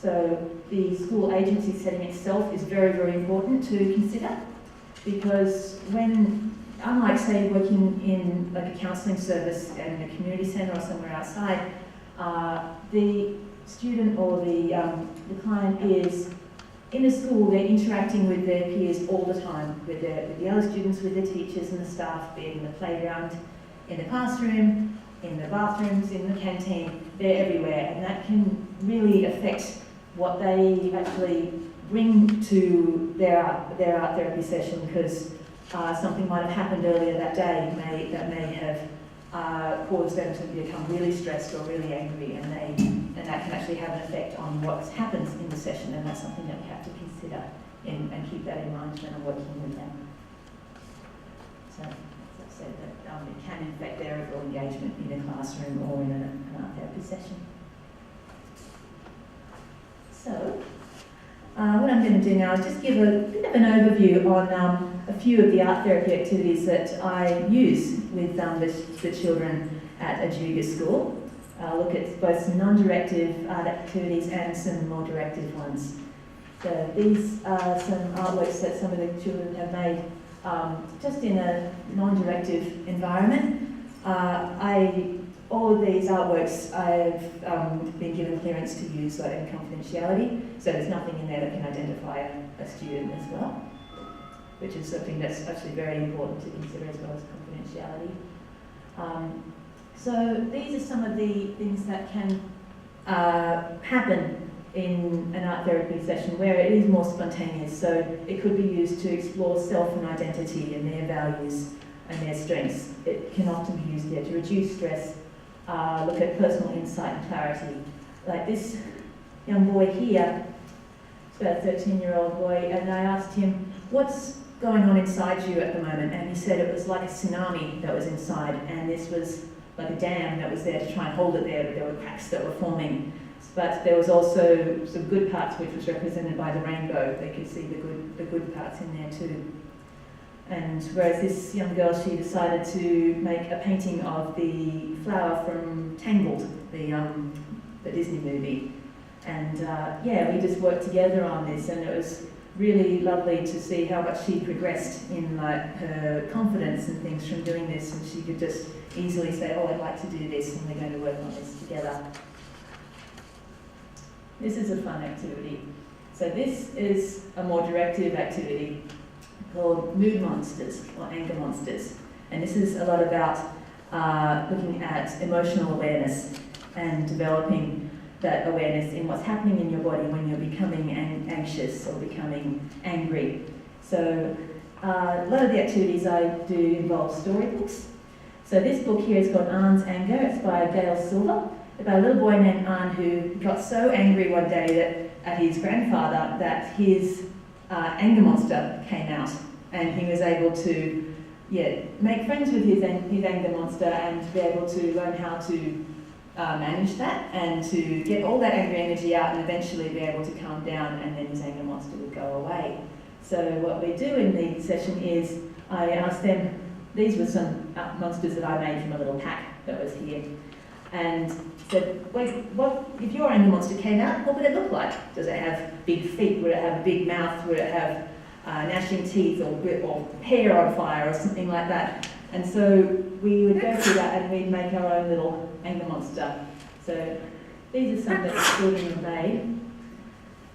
So the school agency setting itself is very, very important to consider, because when, unlike say working in like a counselling service in a community centre or somewhere outside, the student or the client is in a school, they're interacting with their peers all the time, with the other students, with the teachers and the staff, be it in the playground, in the classroom, in the bathrooms, in the canteen, they're everywhere, and that can really affect what they actually bring to their art therapy session, because something might have happened earlier that day that may have caused them to become really stressed or really angry, and that can actually have an effect on what happens in the session, and that's something that we have to consider and keep that in mind when I'm working with them. So, as I said, that it can affect their overall engagement in a classroom or in an art therapy session. So, what I'm going to do now is just give a bit of an overview on a few of the art therapy activities that I use with the children at Ajuga School. I'll look at both some non-directive art activities and some more directive ones. So these are some artworks that some of the children have made just in a non-directive environment. All of these artworks I've been given clearance to use in confidentiality, so there's nothing in there that can identify a student as well, which is something that's actually very important to consider as well as confidentiality. So these are some of the things that can happen in an art therapy session where it is more spontaneous. So it could be used to explore self and identity and their values and their strengths. It can often be used there to reduce stress, look at personal insight and clarity. Like this young boy here, it's about a 13-year-old boy, and I asked him, what's going on inside you at the moment? And he said it was like a tsunami that was inside, and this was like a dam that was there to try and hold it there, but there were cracks that were forming. But there was also some good parts, which was represented by the rainbow. They could see the good parts in there too. And whereas this young girl, she decided to make a painting of the flower from Tangled, the Disney movie. And yeah, we just worked together on this, and it was really lovely to see how much she progressed in her confidence and things from doing this, and she could just easily say, oh, I'd like to do this, and we're going to work on this together. This is a fun activity. So this is a more directive activity called mood monsters or anger monsters. And this is a lot about looking at emotional awareness and developing that awareness in what's happening in your body when you're becoming anxious or becoming angry. So a lot of the activities I do involve storybooks. So this book here is called Arne's Anger. It's by Gail Silver, about a little boy named Arne who got so angry one day at his grandfather that his anger monster came out, and he was able to make friends with his anger monster and be able to learn how to manage that and to get all that angry energy out and eventually be able to calm down, and then his anger monster would go away. So what we do in the session is I ask them, these were some monsters that I made from a little pack that was here, and said, wait, what if your anger monster came out, what would it look like? Does it have big feet? Would it have a big mouth? Would it have gnashing teeth or hair on fire or something like that? And so we would go through that and we'd make our own little anger monster. So these are some that the children have made.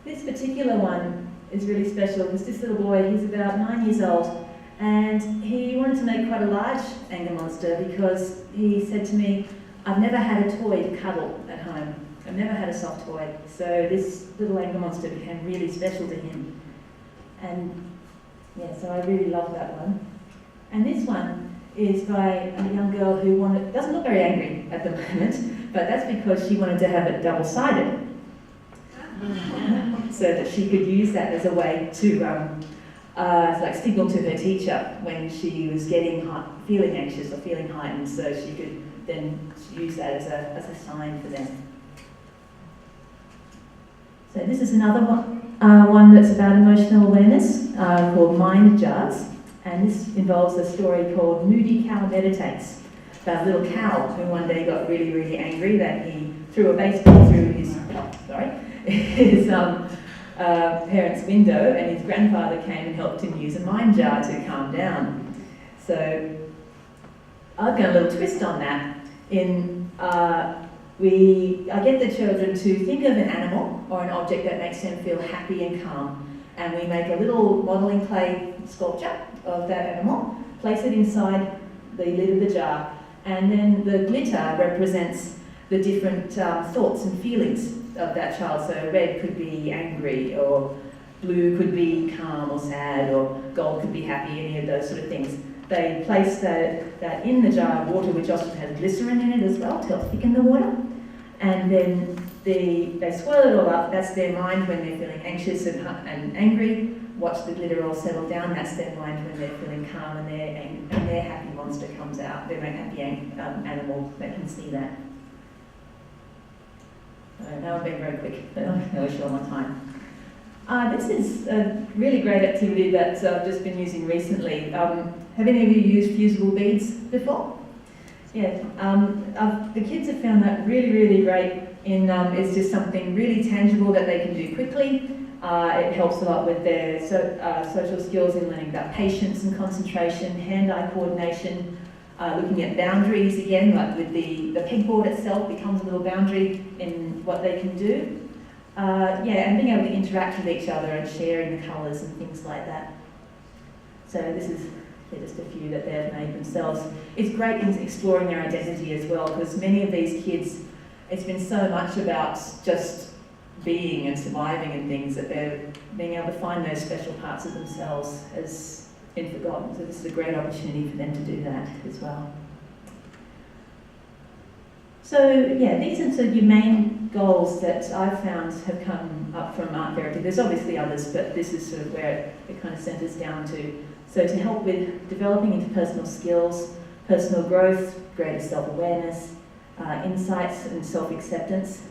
This particular one is really special because this little boy, he's about 9 years old, and he wanted to make quite a large anger monster because he said to me, I've never had a toy to cuddle at home. I've never had a soft toy. So this little anger monster became really special to him. And yeah, so I really love that one. And this one is by a young girl who doesn't look very angry at the moment, but that's because she wanted to have it double-sided. So that she could use that as a way to signal to her teacher when she was feeling anxious or feeling heightened, so she could then use that as a sign for them. So this is another one that's about emotional awareness called Mind Jars, and this involves a story called Moody Cow Meditates, about a little cow who one day got really, really angry that he threw a baseball through his parents' window, and his grandfather came and helped him use a mind jar to calm down. So I've got a little twist on that. I get the children to think of an animal or an object that makes them feel happy and calm, and we make a little modelling clay sculpture of that animal, place it inside the lid of the jar, and then the glitter represents the different thoughts and feelings of that child. So red could be angry, or blue could be calm or sad, or gold could be happy, any of those sort of things. They place that in the jar of water, which often has glycerin in it as well to help thicken the water. And then they swirl it all up. That's their mind when they're feeling anxious and angry. Watch the glitter all settle down. That's their mind when they're feeling calm and their happy monster comes out. Their happy animal, they can see that. Now I've been very quick, but I'm really short on time. This is a really great activity that I've just been using recently. Have any of you used fusible beads before? Yeah. The kids have found that really, really great. It's just something really tangible that they can do quickly. It helps a lot with their social skills in learning about patience and concentration, hand-eye coordination, looking at boundaries again, like with the pegboard itself becomes a little boundary in what they can do. And being able to interact with each other and sharing the colours and things like that. So this is just a few that they've made themselves. It's great in exploring their identity as well, because many of these kids, it's been so much about just being and surviving and things that they're being able to find those special parts of themselves has been forgotten. So this is a great opportunity for them to do that as well. So these are sort of your main goals that I've found have come up from art therapy. There's obviously others, but this is sort of where it kind of centres down to. So to help with developing interpersonal skills, personal growth, greater self-awareness, insights and self-acceptance,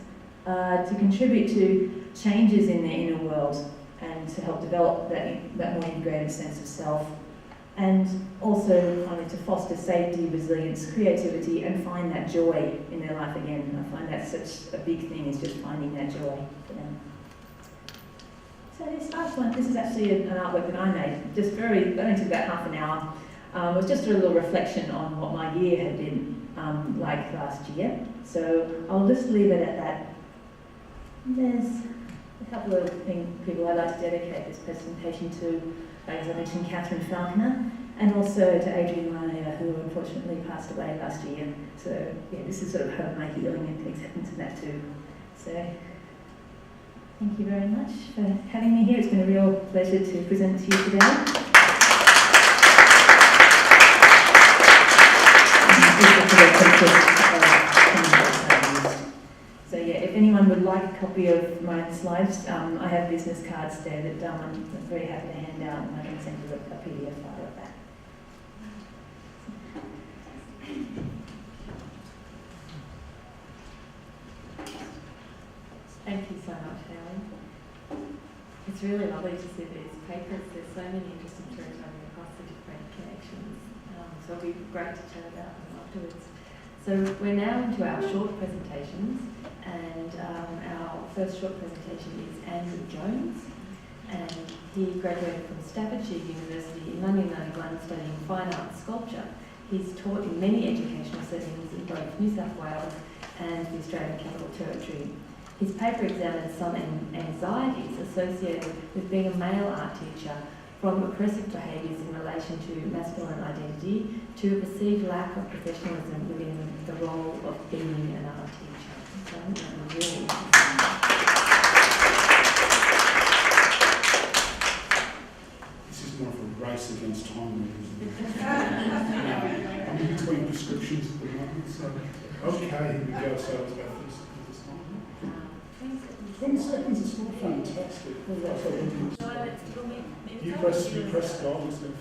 to contribute to changes in their inner world and to help develop that more integrated sense of self, and also finally to foster safety, resilience, creativity, and find that joy in their life again. I find that's such a big thing, is just finding that joy for them. So this last one, this is actually an artwork that I made, it only took about half an hour. It was just a little reflection on what my year had been like last year. So I'll just leave it at that. There's a couple of people I'd like to dedicate this presentation to, as I mentioned, Catherine Falconer, and also to Adrian Mania, who unfortunately passed away last year. So this is sort of my healing and acceptance of that too. So thank you very much for having me here. It's been a real pleasure to present to you today. So if anyone would like a copy of my slides, I have business cards there that I'm very happy to hand out, and I can send you a PDF file of that. Thank you so much, Hayley. It's really lovely to see these papers. There's so many interesting terms running across the different connections. So it'll be great to chat about them afterwards. So we're now into our short presentations, and our first short presentation is Andrew Jones, and he graduated from Staffordshire University in 1991 studying fine art sculpture. He's taught in many educational settings in both New South Wales and the Australian Capital Territory. His paper examines some anxieties associated with being a male art teacher, from oppressive behaviours in relation to masculine identity to a perceived lack of professionalism within the role of being an art teacher. So I'm really interesting. This is more of a race against time, isn't it? I'm in between prescriptions at the moment, so okay, here we go. So it's about this time. 20 seconds is still fantastic. You press start, it's going to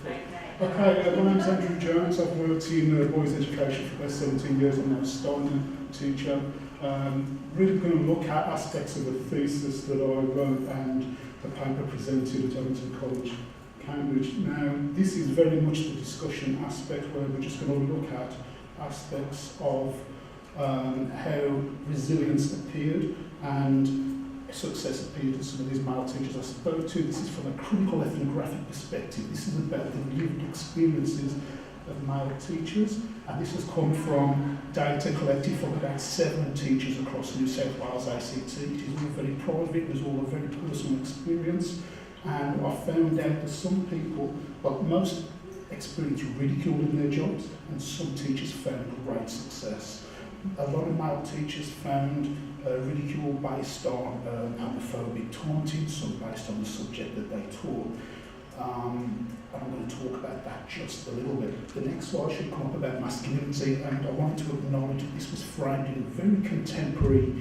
Okay, my name's Andrew Jones. I've worked in boys' education for about 17 years. I'm now a Steiner teacher. Really going to look at aspects of the thesis that I wrote and the paper presented at Ameneiro College, Cambridge. Now, this is very much the discussion aspect where we're just going to look at aspects of how resilience appeared and success appeared in some of these male teachers I spoke to. This is from a critical ethnographic perspective. This is about the lived experiences of male teachers, and this has come from data collected from about 7 teachers across New South Wales ACT. It is all very private, it was all a very personal experience, and I found out that some people, well, most experienced ridicule in their jobs, and some teachers found great success. A lot of male teachers found ridicule based on homophobic taunting, some based on the subject that they taught. And I'm going to talk about that just a little bit. The next slide should come up about masculinity, and I wanted to acknowledge that this was framed in a very contemporary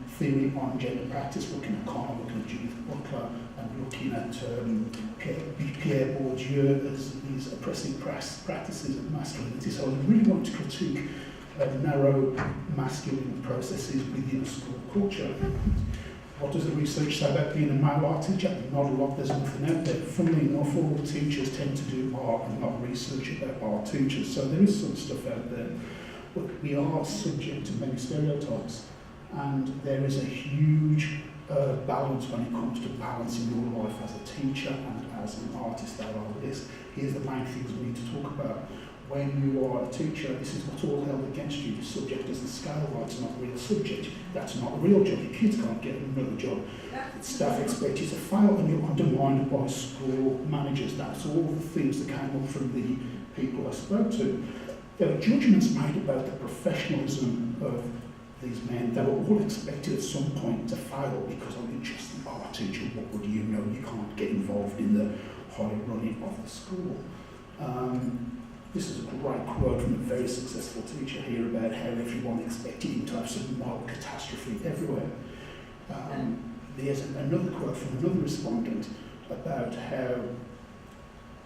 theory on gender practice, looking at Connor, looking at Judith Butler, and looking at Pierre Bourdieu as these oppressive practices of masculinity. So I really want to critique narrow masculine processes within a school culture. What does the research say about being a male art teacher? Not a lot, there's nothing out there. Funnily enough, all teachers tend to do art and not research about art teachers, so there is some stuff out there. But we are subject to many stereotypes, and there is a huge balance when it comes to balancing your life as a teacher and as an artist out of this. Here's the main things we need to talk about. When you are a teacher, this is what's all held against you. The subject is the scale, right? It's not a real subject. That's not a real job. Your kids can't get another job. Staff expect you to fail, and you're undermined by school managers. That's all the things that came up from the people I spoke to. There were judgments made about the professionalism of these men. They were all expected at some point to fail because I'm just an art teacher. What would you know? You can't get involved in the higher running of the school. This is a great quote from a very successful teacher here about how everyone expected him to have some moral catastrophe everywhere. There's another quote from another respondent about how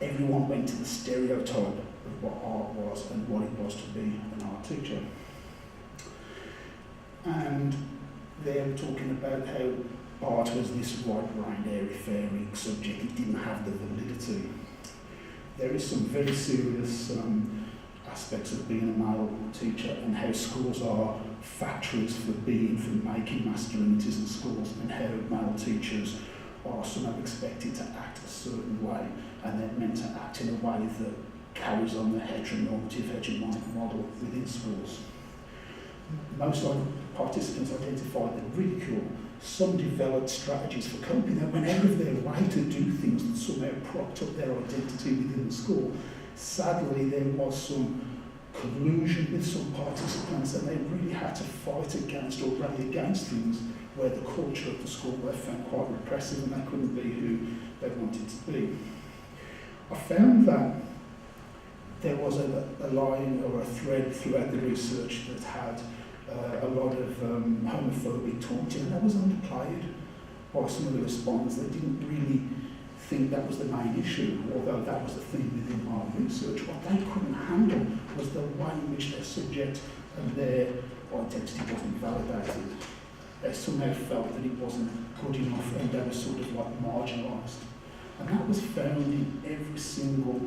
everyone went to the stereotype of what art was and what it was to be an art teacher. And they're talking about how art was this right-brained, airy-fairy subject. It didn't have the validity. There is some very serious aspects of being a male teacher and how schools are factories for making masculinities in schools, and how male teachers are somehow expected to act a certain way, and they're meant to act in a way that carries on the heteronormative, hegemonic model within schools. Most participants identified the ridicule. Some developed strategies for coping that went out of their way to do things that somehow propped up their identity within the school. Sadly, there was some collusion with some participants, and they really had to fight against or rally against things where the culture of the school were found quite repressive, and they couldn't be who they wanted to be. I found that there was a line or a thread throughout the research that had a lot of homophobic taunting, and that was underplayed by some of the respondents. They didn't really think that was the main issue, although that was the thing within our research. What they couldn't handle was the way in which their subject and their identity wasn't validated. They somehow felt that it wasn't good enough, and they were sort of like marginalised. And that was found in every single,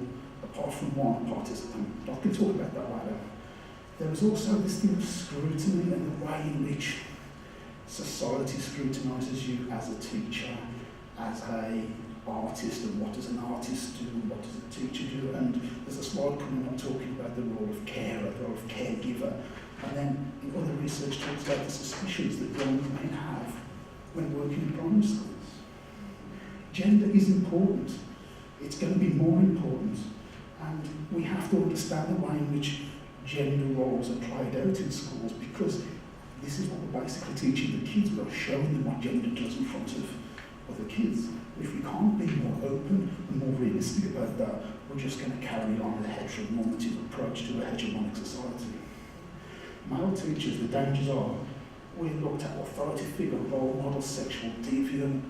apart from one participant. I can talk about that later. There was also this thing of scrutiny and the way in which society scrutinises you as a teacher, as an artist, and what does an artist do, and what does a teacher do. And there's a slide coming up talking about the role of carer, the role of caregiver. And then in other research talks about the suspicions that young men have when working in primary schools. Gender is important. It's going to be more important. And we have to understand the way in which gender roles are played out in schools, because this is what we're basically teaching the kids. We're showing them what gender does in front of other kids. If we can't be more open and more realistic about that, we're just going to carry on the heteronormative approach to a hegemonic society. Male teachers, the dangers are, we looked at authority figure, role model, sexual deviant,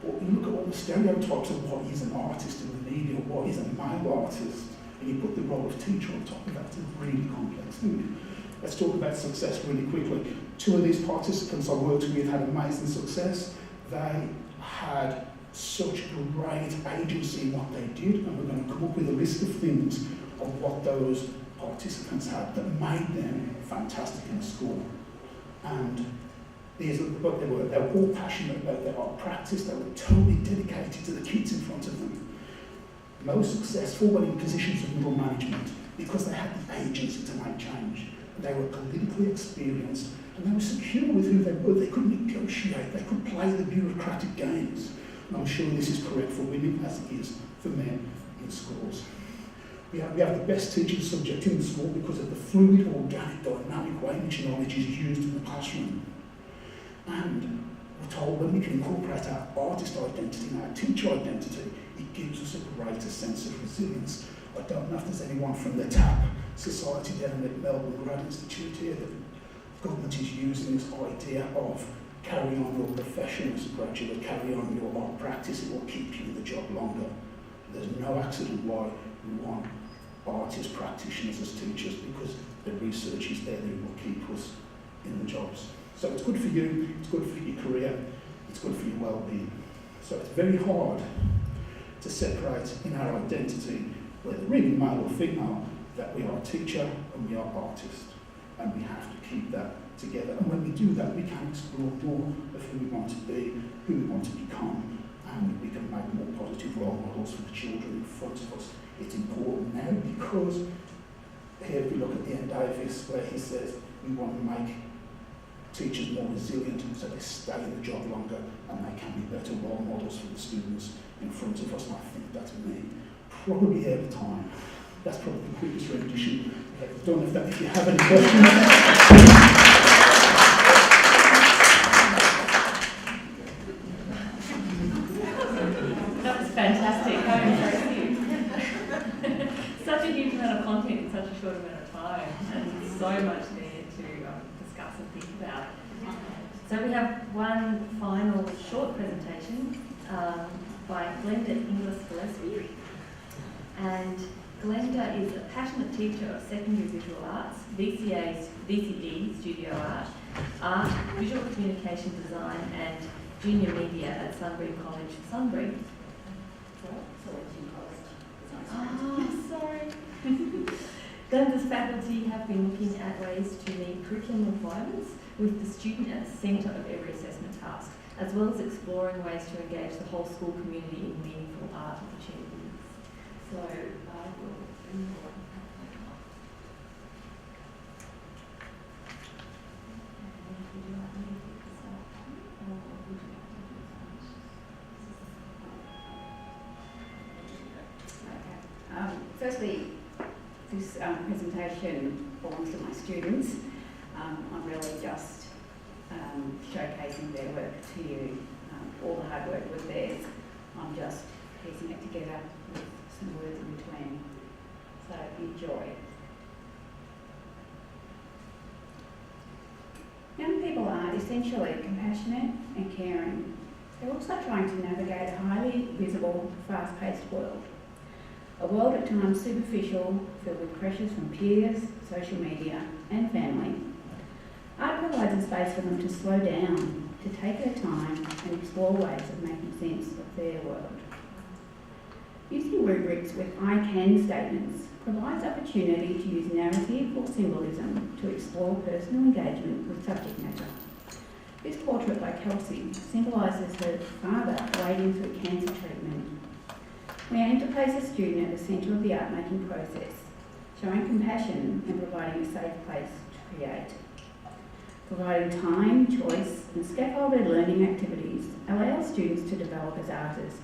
Or you look at all the stereotypes of what is an artist in the media, what is a male artist, and you put the role of teacher on top of that. It's a really complex thing. Let's talk about success really quickly. 2 of these participants I worked with had amazing success. They had such great agency in what they did, and we're going to come up with a list of things of what those participants had that made them fantastic in school. And they were all passionate about their art practice. They were totally dedicated to the kids in front of them. Most successful were in positions of middle management because they had the agency to make change. They were politically experienced and they were secure with who they were. They could negotiate, they could play the bureaucratic games. And I'm sure this is correct for women as it is for men in schools. We have the best teaching subject in the school because of the fluid, organic, dynamic way in which knowledge is used in the classroom. And we're told when we can incorporate our artist identity and our teacher identity, it gives us a greater sense of resilience. I don't know if there's anyone from the TAP Society down at Melbourne Grad Institute here that the government is using this idea of carry on your profession as a graduate, carry on your art practice, it will keep you in the job longer. There's no accident why we want artist practitioners as teachers, because the research is there that will keep us in the jobs. So it's good for you, it's good for your career, it's good for your well-being. So it's very hard to separate in our identity, whether really male or female, that we are a teacher and we are artists. And we have to keep that together. And when we do that, we can explore more of who we want to be, who we want to become, and we can make more positive role models for the children in front of us. It's important now because here we look at Ian Davis where he says we want to make teachers more resilient so they stay in the job longer and they can be better role models for the students in front of us. And I think that's me, probably every time. That's probably the quickest rendition I've done. If you have any questions. Fantastic, how impressive. Such a huge amount of content in such a short amount of time, and so much there to discuss and think about. So we have one final short presentation by Glenda Inglis-Gillespie. And Glenda is a passionate teacher of secondary visual arts, VCE, studio art, visual communication design, and junior media at Sunbury College, Sunbury. Oh, sorry. Glenda's faculty have been looking at ways to meet curriculum requirements with the student at the centre of every assessment task, as well as exploring ways to engage the whole school community in meaningful art opportunities. So I will bring you on. Firstly, this presentation belongs to my students. I'm really just showcasing their work to you. All the hard work was theirs. I'm just piecing it together with some words in between. So enjoy. Young people are essentially compassionate and caring. They're also trying to navigate a highly visible, fast-paced world. A world at times superficial, filled with pressures from peers, social media and family. Art provides a space for them to slow down, to take their time and explore ways of making sense of their world. Using rubrics with I can statements provides opportunity to use narrative or symbolism to explore personal engagement with subject matter. This portrait by Kelsey symbolises her father wading through cancer treatment. We aim to place a student at the centre of the art-making process, showing compassion and providing a safe place to create. Providing time, choice and scaffolded learning activities allow students to develop as artists.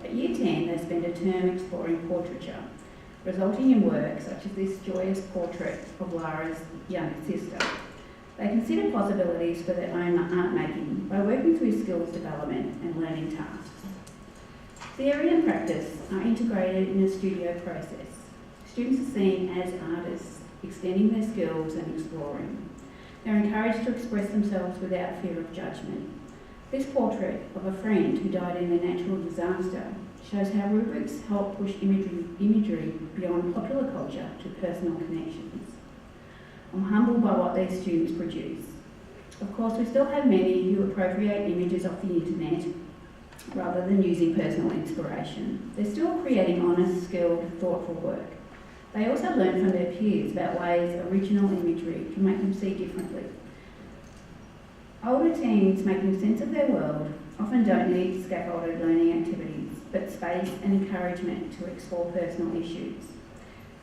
At Year 10, they spend a term exploring portraiture, resulting in work such as this joyous portrait of Lara's younger sister. They consider possibilities for their own art-making by working through skills development and learning tasks. Theory and practice are integrated in a studio process. Students are seen as artists, extending their skills and exploring. They're encouraged to express themselves without fear of judgment. This portrait of a friend who died in a natural disaster shows how rubrics help push imagery beyond popular culture to personal connections. I'm humbled by what these students produce. Of course, we still have many who appropriate images off the internet rather than using personal inspiration. They're still creating honest, skilled, thoughtful work. They also learn from their peers about ways original imagery can make them see differently. Older teens making sense of their world often don't need scaffolded learning activities, but space and encouragement to explore personal issues.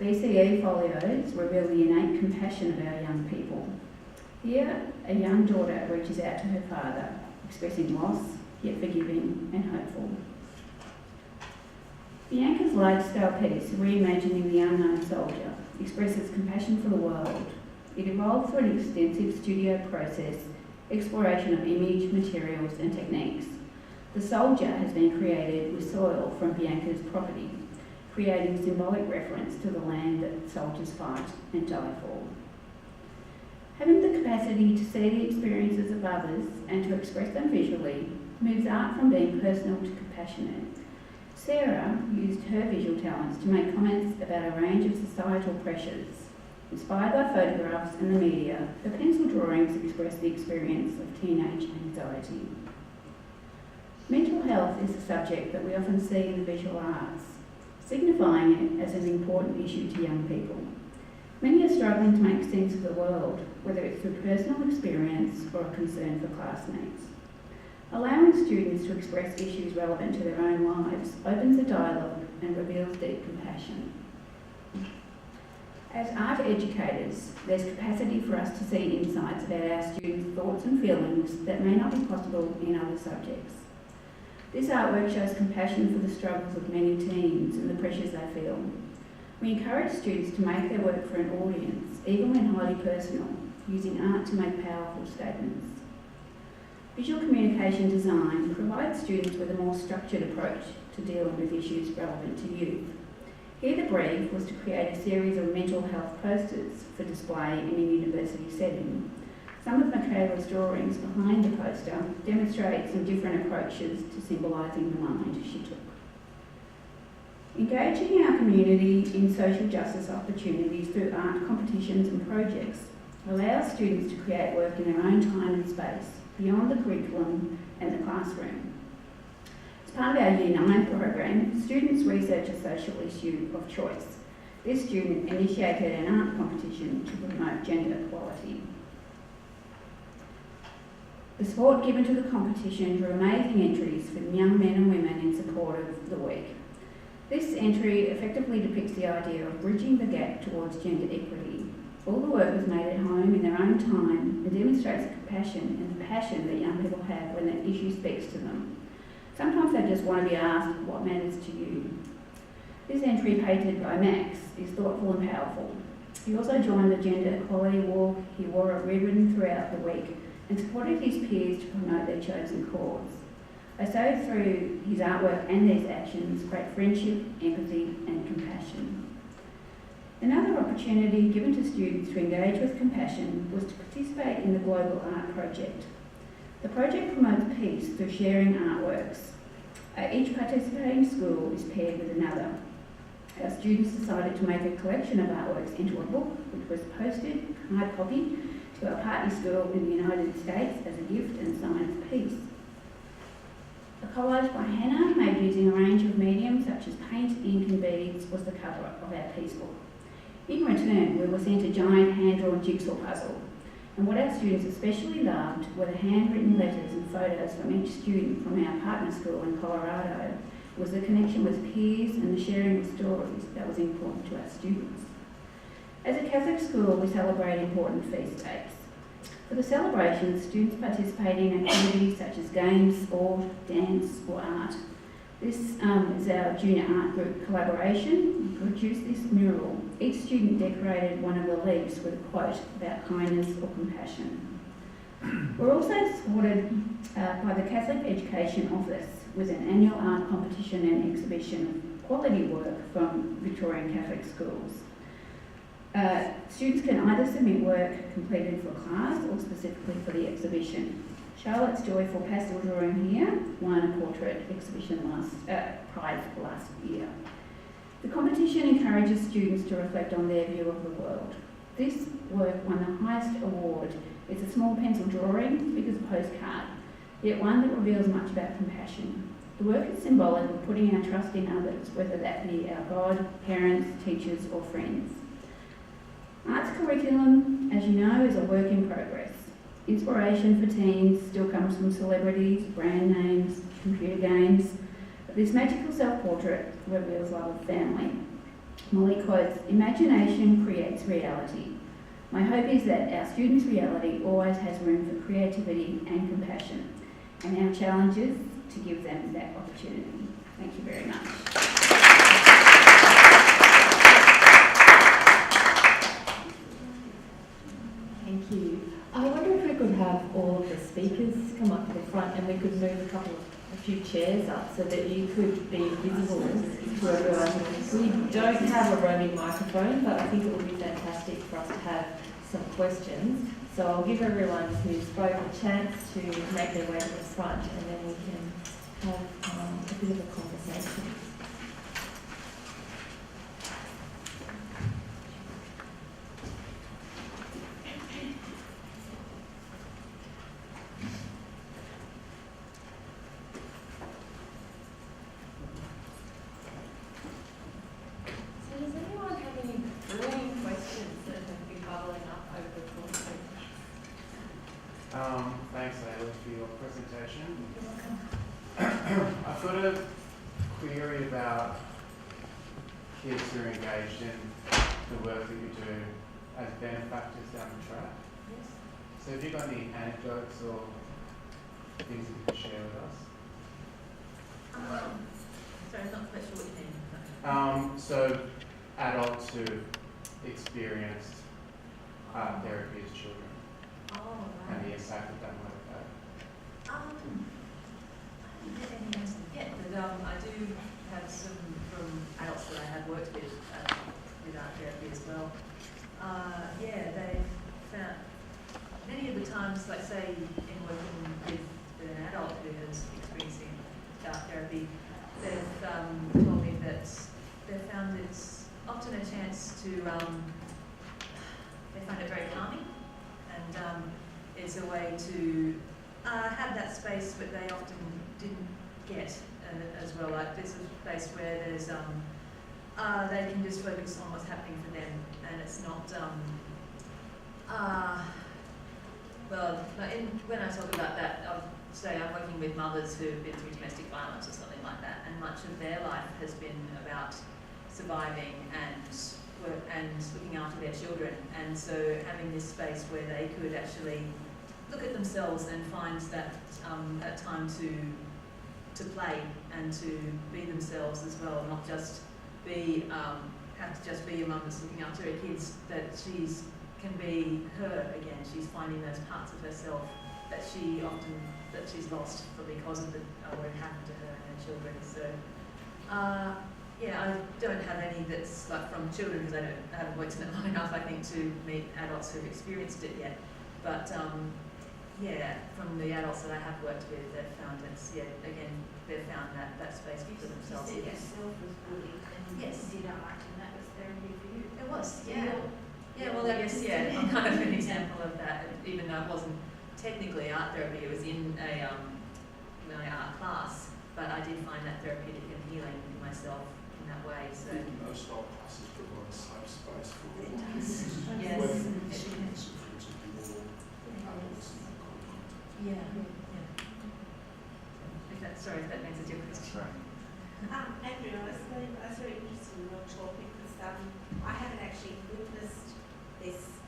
VCE folios reveal the innate compassion of our young people. Here, a young daughter reaches out to her father, expressing loss, yet forgiving and hopeful. Bianca's large-scale piece, Reimagining the Unknown Soldier, expresses compassion for the world. It evolved through an extensive studio process, exploration of image, materials and techniques. The soldier has been created with soil from Bianca's property, creating symbolic reference to the land that soldiers fight and die for. Having the capacity to see the experiences of others and to express them visually moves art from being personal to compassionate. Sarah used her visual talents to make comments about a range of societal pressures. Inspired by photographs and the media, her pencil drawings express the experience of teenage anxiety. Mental health is a subject that we often see in the visual arts, signifying it as an important issue to young people. Many are struggling to make sense of the world, whether it's through personal experience or a concern for classmates. Allowing students to express issues relevant to their own lives opens a dialogue and reveals deep compassion. As art educators, there's capacity for us to see insights about our students' thoughts and feelings that may not be possible in other subjects. This artwork shows compassion for the struggles of many teens and the pressures they feel. We encourage students to make their work for an audience, even when highly personal, using art to make powerful statements. Visual communication design provides students with a more structured approach to dealing with issues relevant to youth. Here the brief was to create a series of mental health posters for display in a university setting. Some of Michaela's drawings behind the poster demonstrate some different approaches to symbolising the mind she took. Engaging our community in social justice opportunities through art competitions and projects allows students to create work in their own time and space, beyond the curriculum and the classroom. As part of our Year 9 program, students research a social issue of choice. This student initiated an art competition to promote gender equality. The support given to the competition drew amazing entries from young men and women in support of the week. This entry effectively depicts the idea of bridging the gap towards gender equity. All the work was made at home in their own time and demonstrates the compassion and the passion that young people have when that issue speaks to them. Sometimes they just want to be asked, what matters to you? This entry, painted by Max, is thoughtful and powerful. He also joined the gender equality walk. He wore a ribbon throughout the week and supported his peers to promote their chosen cause. They saw through his artwork and these actions great friendship, empathy and compassion. Another opportunity given to students to engage with compassion was to participate in the Global Art Project. The project promotes peace through sharing artworks. Each participating school is paired with another. Our students decided to make a collection of artworks into a book, which was posted, hard copy, to our partner school in the United States as a gift and sign of peace. A collage by Hannah, made using a range of mediums such as paint, ink and beads, was the cover of our piece book. In return, we were sent a giant hand-drawn jigsaw puzzle, and what our students especially loved were the handwritten letters and photos from each student from our partner school in Colorado. It was the connection with peers and the sharing of stories that was important to our students. As a Catholic school, we celebrate important feast days. For the celebrations, students participate in activities such as games, sport, dance or art. This is our junior art group collaboration. We produced this mural. Each student decorated one of the leaves with a quote about kindness or compassion. We're also supported by the Catholic Education Office with an annual art competition and exhibition of quality work from Victorian Catholic schools. Students can either submit work completed for class or specifically for the exhibition. Charlotte's Joyful Pastel Drawing here won a portrait exhibition prize last year. The competition encourages students to reflect on their view of the world. This work won the highest award. It's a small pencil drawing, big as a postcard, yet one that reveals much about compassion. The work is symbolic of putting our trust in others, whether that be our God, parents, teachers or friends. Arts curriculum, as you know, is a work in progress. Inspiration for teens still comes from celebrities, brand names, computer games, but this magical self-portrait reveals love of family. Molly quotes, "Imagination creates reality." My hope is that our students' reality always has room for creativity and compassion, and our challenge is to give them that opportunity. Thank you very much. Thank you. I wonder if we could have all of the speakers come up to the front and we could move a few chairs up so that you could be visible to everyone. We don't have a roaming microphone, but I think it would be fantastic for us to have some questions. So I'll give everyone who spoke a chance to make their way to the front and then we can have a bit of a conversation. Thanks, Hayley, for your presentation. I've got a query about kids who are engaged in the work that you do as benefactors down the track. Yes. So have you got any anecdotes or things that you can share with us? Sorry, I'm not quite sure what you mean. So adults who experienced art therapy as children. Oh, And right. the impact that might have had. I haven't had any answers yet, but I do have some from adults that I have worked with art therapy as well. They've found many of the times, like say in working with an adult who is experiencing art therapy, they've told me that they've found it's often a chance to, they find it very calming. And it's a way to have that space that they often didn't get as well. Like there's a place where there's they can just focus on what's happening for them, and it's not when I talk about that, I'll say I'm working with mothers who've been through domestic violence or something like that, and much of their life has been about surviving and looking after their children, and so having this space where they could actually look at themselves and find that time to play and to be themselves as well, not just be have to just be a mum that's looking after her kids, that she's can be her again. She's finding those parts of herself that she's lost because of what happened to her and her children. So. I don't have any that's like from children because I haven't worked in it long enough, I think, to meet adults who've experienced it yet. But from the adults that I have worked with, they've found they've found that space for themselves. You said yourself was bullied and yes. did art, and that was therapy for you. It was, yeah. Yeah, well, I guess, I'm kind of an example of that, even though it wasn't technically art therapy, it was in my art class, but I did find that therapeutic and healing in myself in that way. So most art classes provide a safe space for it all does. kids. Yes. Whether It it's is. adults and content. Yeah. If that makes a difference. Andrew, I was very interested in your talk because I haven't actually witnessed this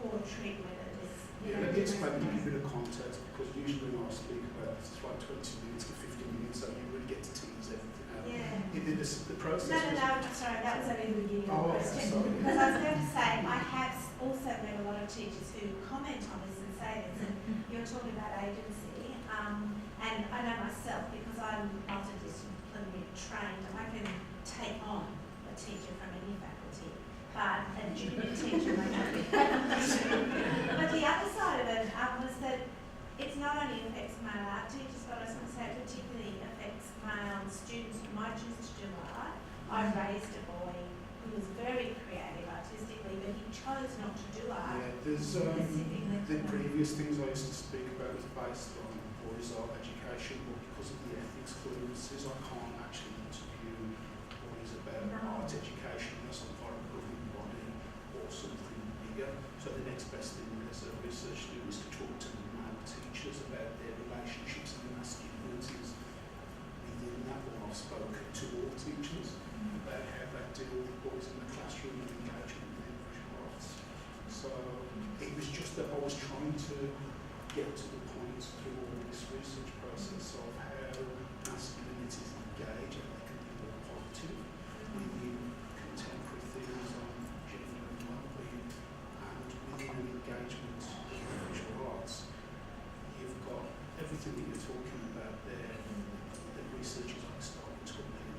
poor treatment of this. Let me explain a bit of context, because usually when I speak about this, it's like 20 minutes to 15 minutes, so you really get to tease everything out. Yeah. The process No, sorry, that was only the beginning of the question. Sorry. Because I was going to say, I have also met a lot of teachers who comment on this and say this, and you're talking about agency, and I know myself, because I'm multidisciplinary trained, I can take on a teacher from any faculty, but a junior teacher may not be. But the other side of it was that raised a boy who was very creative artistically, but he chose not to do art. Yeah, there's specifically the for previous things I used to speak about was based on boys' art education, but because of the ethics clearances, I can't actually interview boys about art education unless I'm part of a governing body or something bigger. So the next best thing as a research student is to talk to male teachers about their relationships and the masculinities within that, or I've spoken to all teachers about how they deal with boys in the classroom and engagement with their visual arts. So it was just that I was trying to get to the point through all this research process of how masculinities engage and they can be more positive within contemporary theories on gender and well-being, and within an engagement with visual arts. You've got everything that you're talking about there. The research is like starting to appear.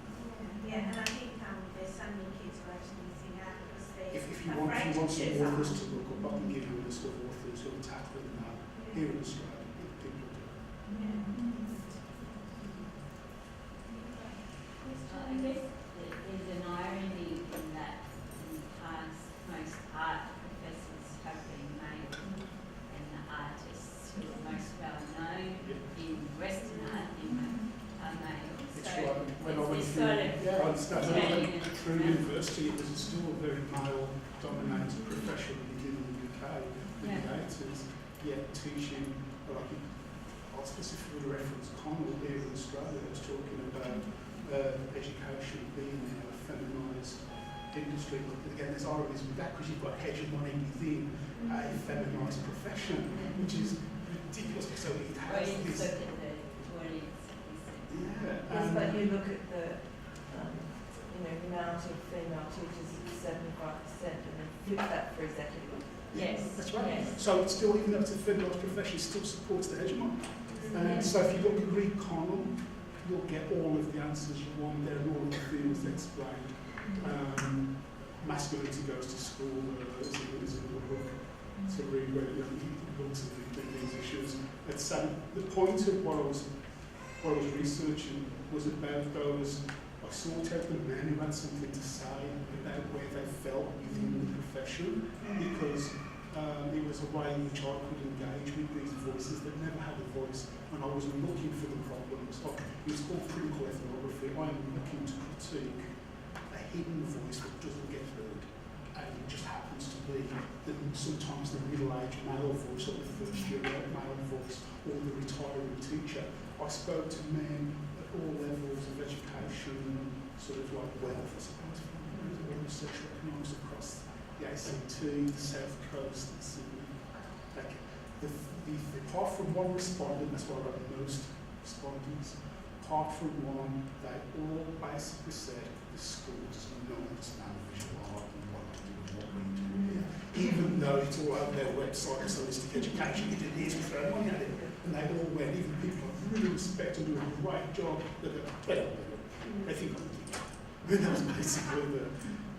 Yeah, and I think there's so many kids who are actually missing out because they're If you want afraid some to choose authors art. to look up, I can give you a list of authors who are tackling that here in Australia. People do. I guess there's an irony in that in the past most art professors have been male, and the artists who are most well known in Western art are male. It's So right. When I went it's through, sort of I understand. When I turning went it through around. university, it was still a very male-dominated profession within the UK in the 80s. Yet teaching, like I'll specifically reference Connell here in Australia, who's talking about education being a feminised industry. But again, there's ironies with that because you've got hegemony within a feminised profession, which is ridiculous. So it Well, has you this. look at the 20th century. Yeah. Yes, but you look at the the amount of female teachers is 75%, and then flip that for executive. Yes. That's right. Yes. So it's still, even though it's a feminised profession, it still supports the hegemon. And so if you look at Greek Connell, you'll get all of the answers you want there and all of the fields explained. Masculinity goes to school is a good book to read where he looks at these issues. It's the point of what I was researching was about those. I sought out the men who had something to say about where they felt within the profession, because it was a way in which I could engage with these voices that never had a voice, and I was looking for the problems. It's called critical ethnography. I am looking to critique a hidden voice that doesn't get heard, and it just happens to be sometimes the middle-aged male voice or the first-year male voice or the retiring teacher. I spoke to men at all levels of education, sort of like wealth, I suppose, all the social economics across the ACT, the South Coast, and Sydney. Like apart from one respondent, that's why I wrote most respondents, apart from one, they all basically said the school does not understand visual art and what they do and what we do here. Even though it's all over their website, it's holistic education, it didn't need to throw money at it. And they all went, even people I really respect and do a great job, I think that was basically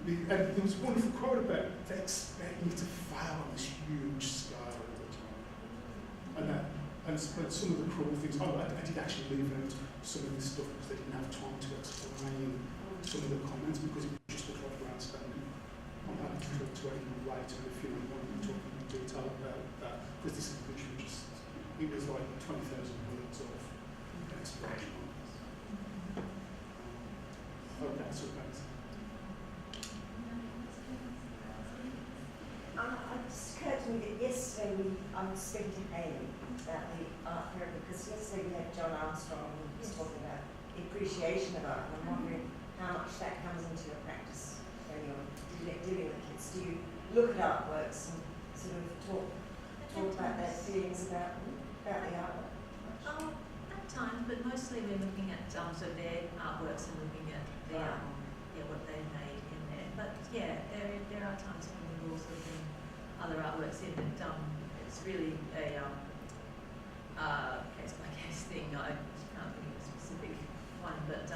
and there was a wonderful quote about they expect me to fail on this huge scale all the time. And some of the cruel things, I did actually leave out some of this stuff because they didn't have time to explain some of the comments because it just looked like grandstanding. I'm happy to talk to anyone later if you want to talk in detail about that, because this is literally just, it was like 20,000 words of explanation. Okay, so thanks. It just occurred to me that yesterday I was speaking to Hayley about the art therapy, because yesterday we had John Armstrong who was talking about the appreciation of art, and I'm wondering how much that comes into your practice when you're dealing with kids. Do you look at artworks and sort of talk about their feelings about the artwork? At times, but mostly we're looking at sort of their artworks and looking at their what they've made in there. But yeah, there are times when we've also been other artworks in it. It's really a case by case thing. I can't think of a specific one, but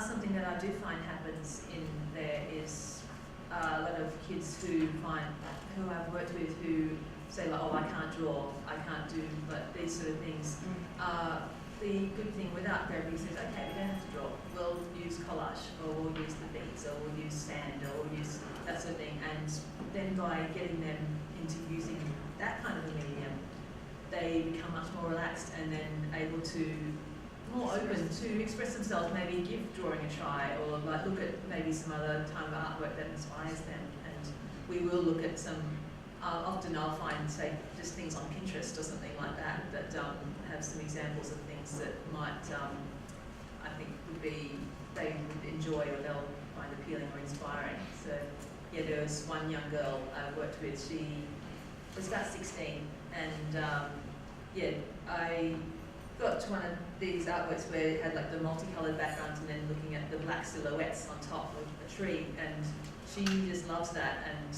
something that I do find happens in there is a lot of kids who I've worked with who say like, oh, I can't draw, I can't do, but these sort of things. the good thing with art therapy is, okay, we don't have to draw. We'll use collage, or we'll use the beads, or we'll use sand, or we'll use that sort of thing. And then by getting them into using that kind of a medium, they become much more relaxed and then able to, more open to express themselves, maybe give drawing a try, or like look at maybe some other kind of artwork that inspires them. And we will look at some, often I'll find, say, just things on Pinterest or something like that, that have some examples of things that might, I think would be, they would enjoy or they'll find appealing or inspiring. So yeah, there was one young girl I worked with, she was about 16, and yeah, I got to one of these artworks where it had like the multicoloured background and then looking at the black silhouettes on top of a tree, and she just loves that. And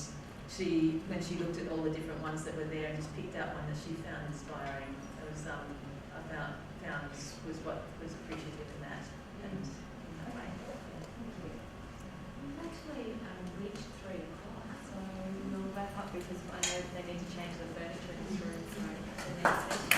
she, when she looked at all the different ones that were there and just picked out one that she found inspiring, it was I found was what was appreciative in that, and in that way. We've actually reached 3 o'clock, so we'll wrap up because I know they need to change the furniture in this room for the next session.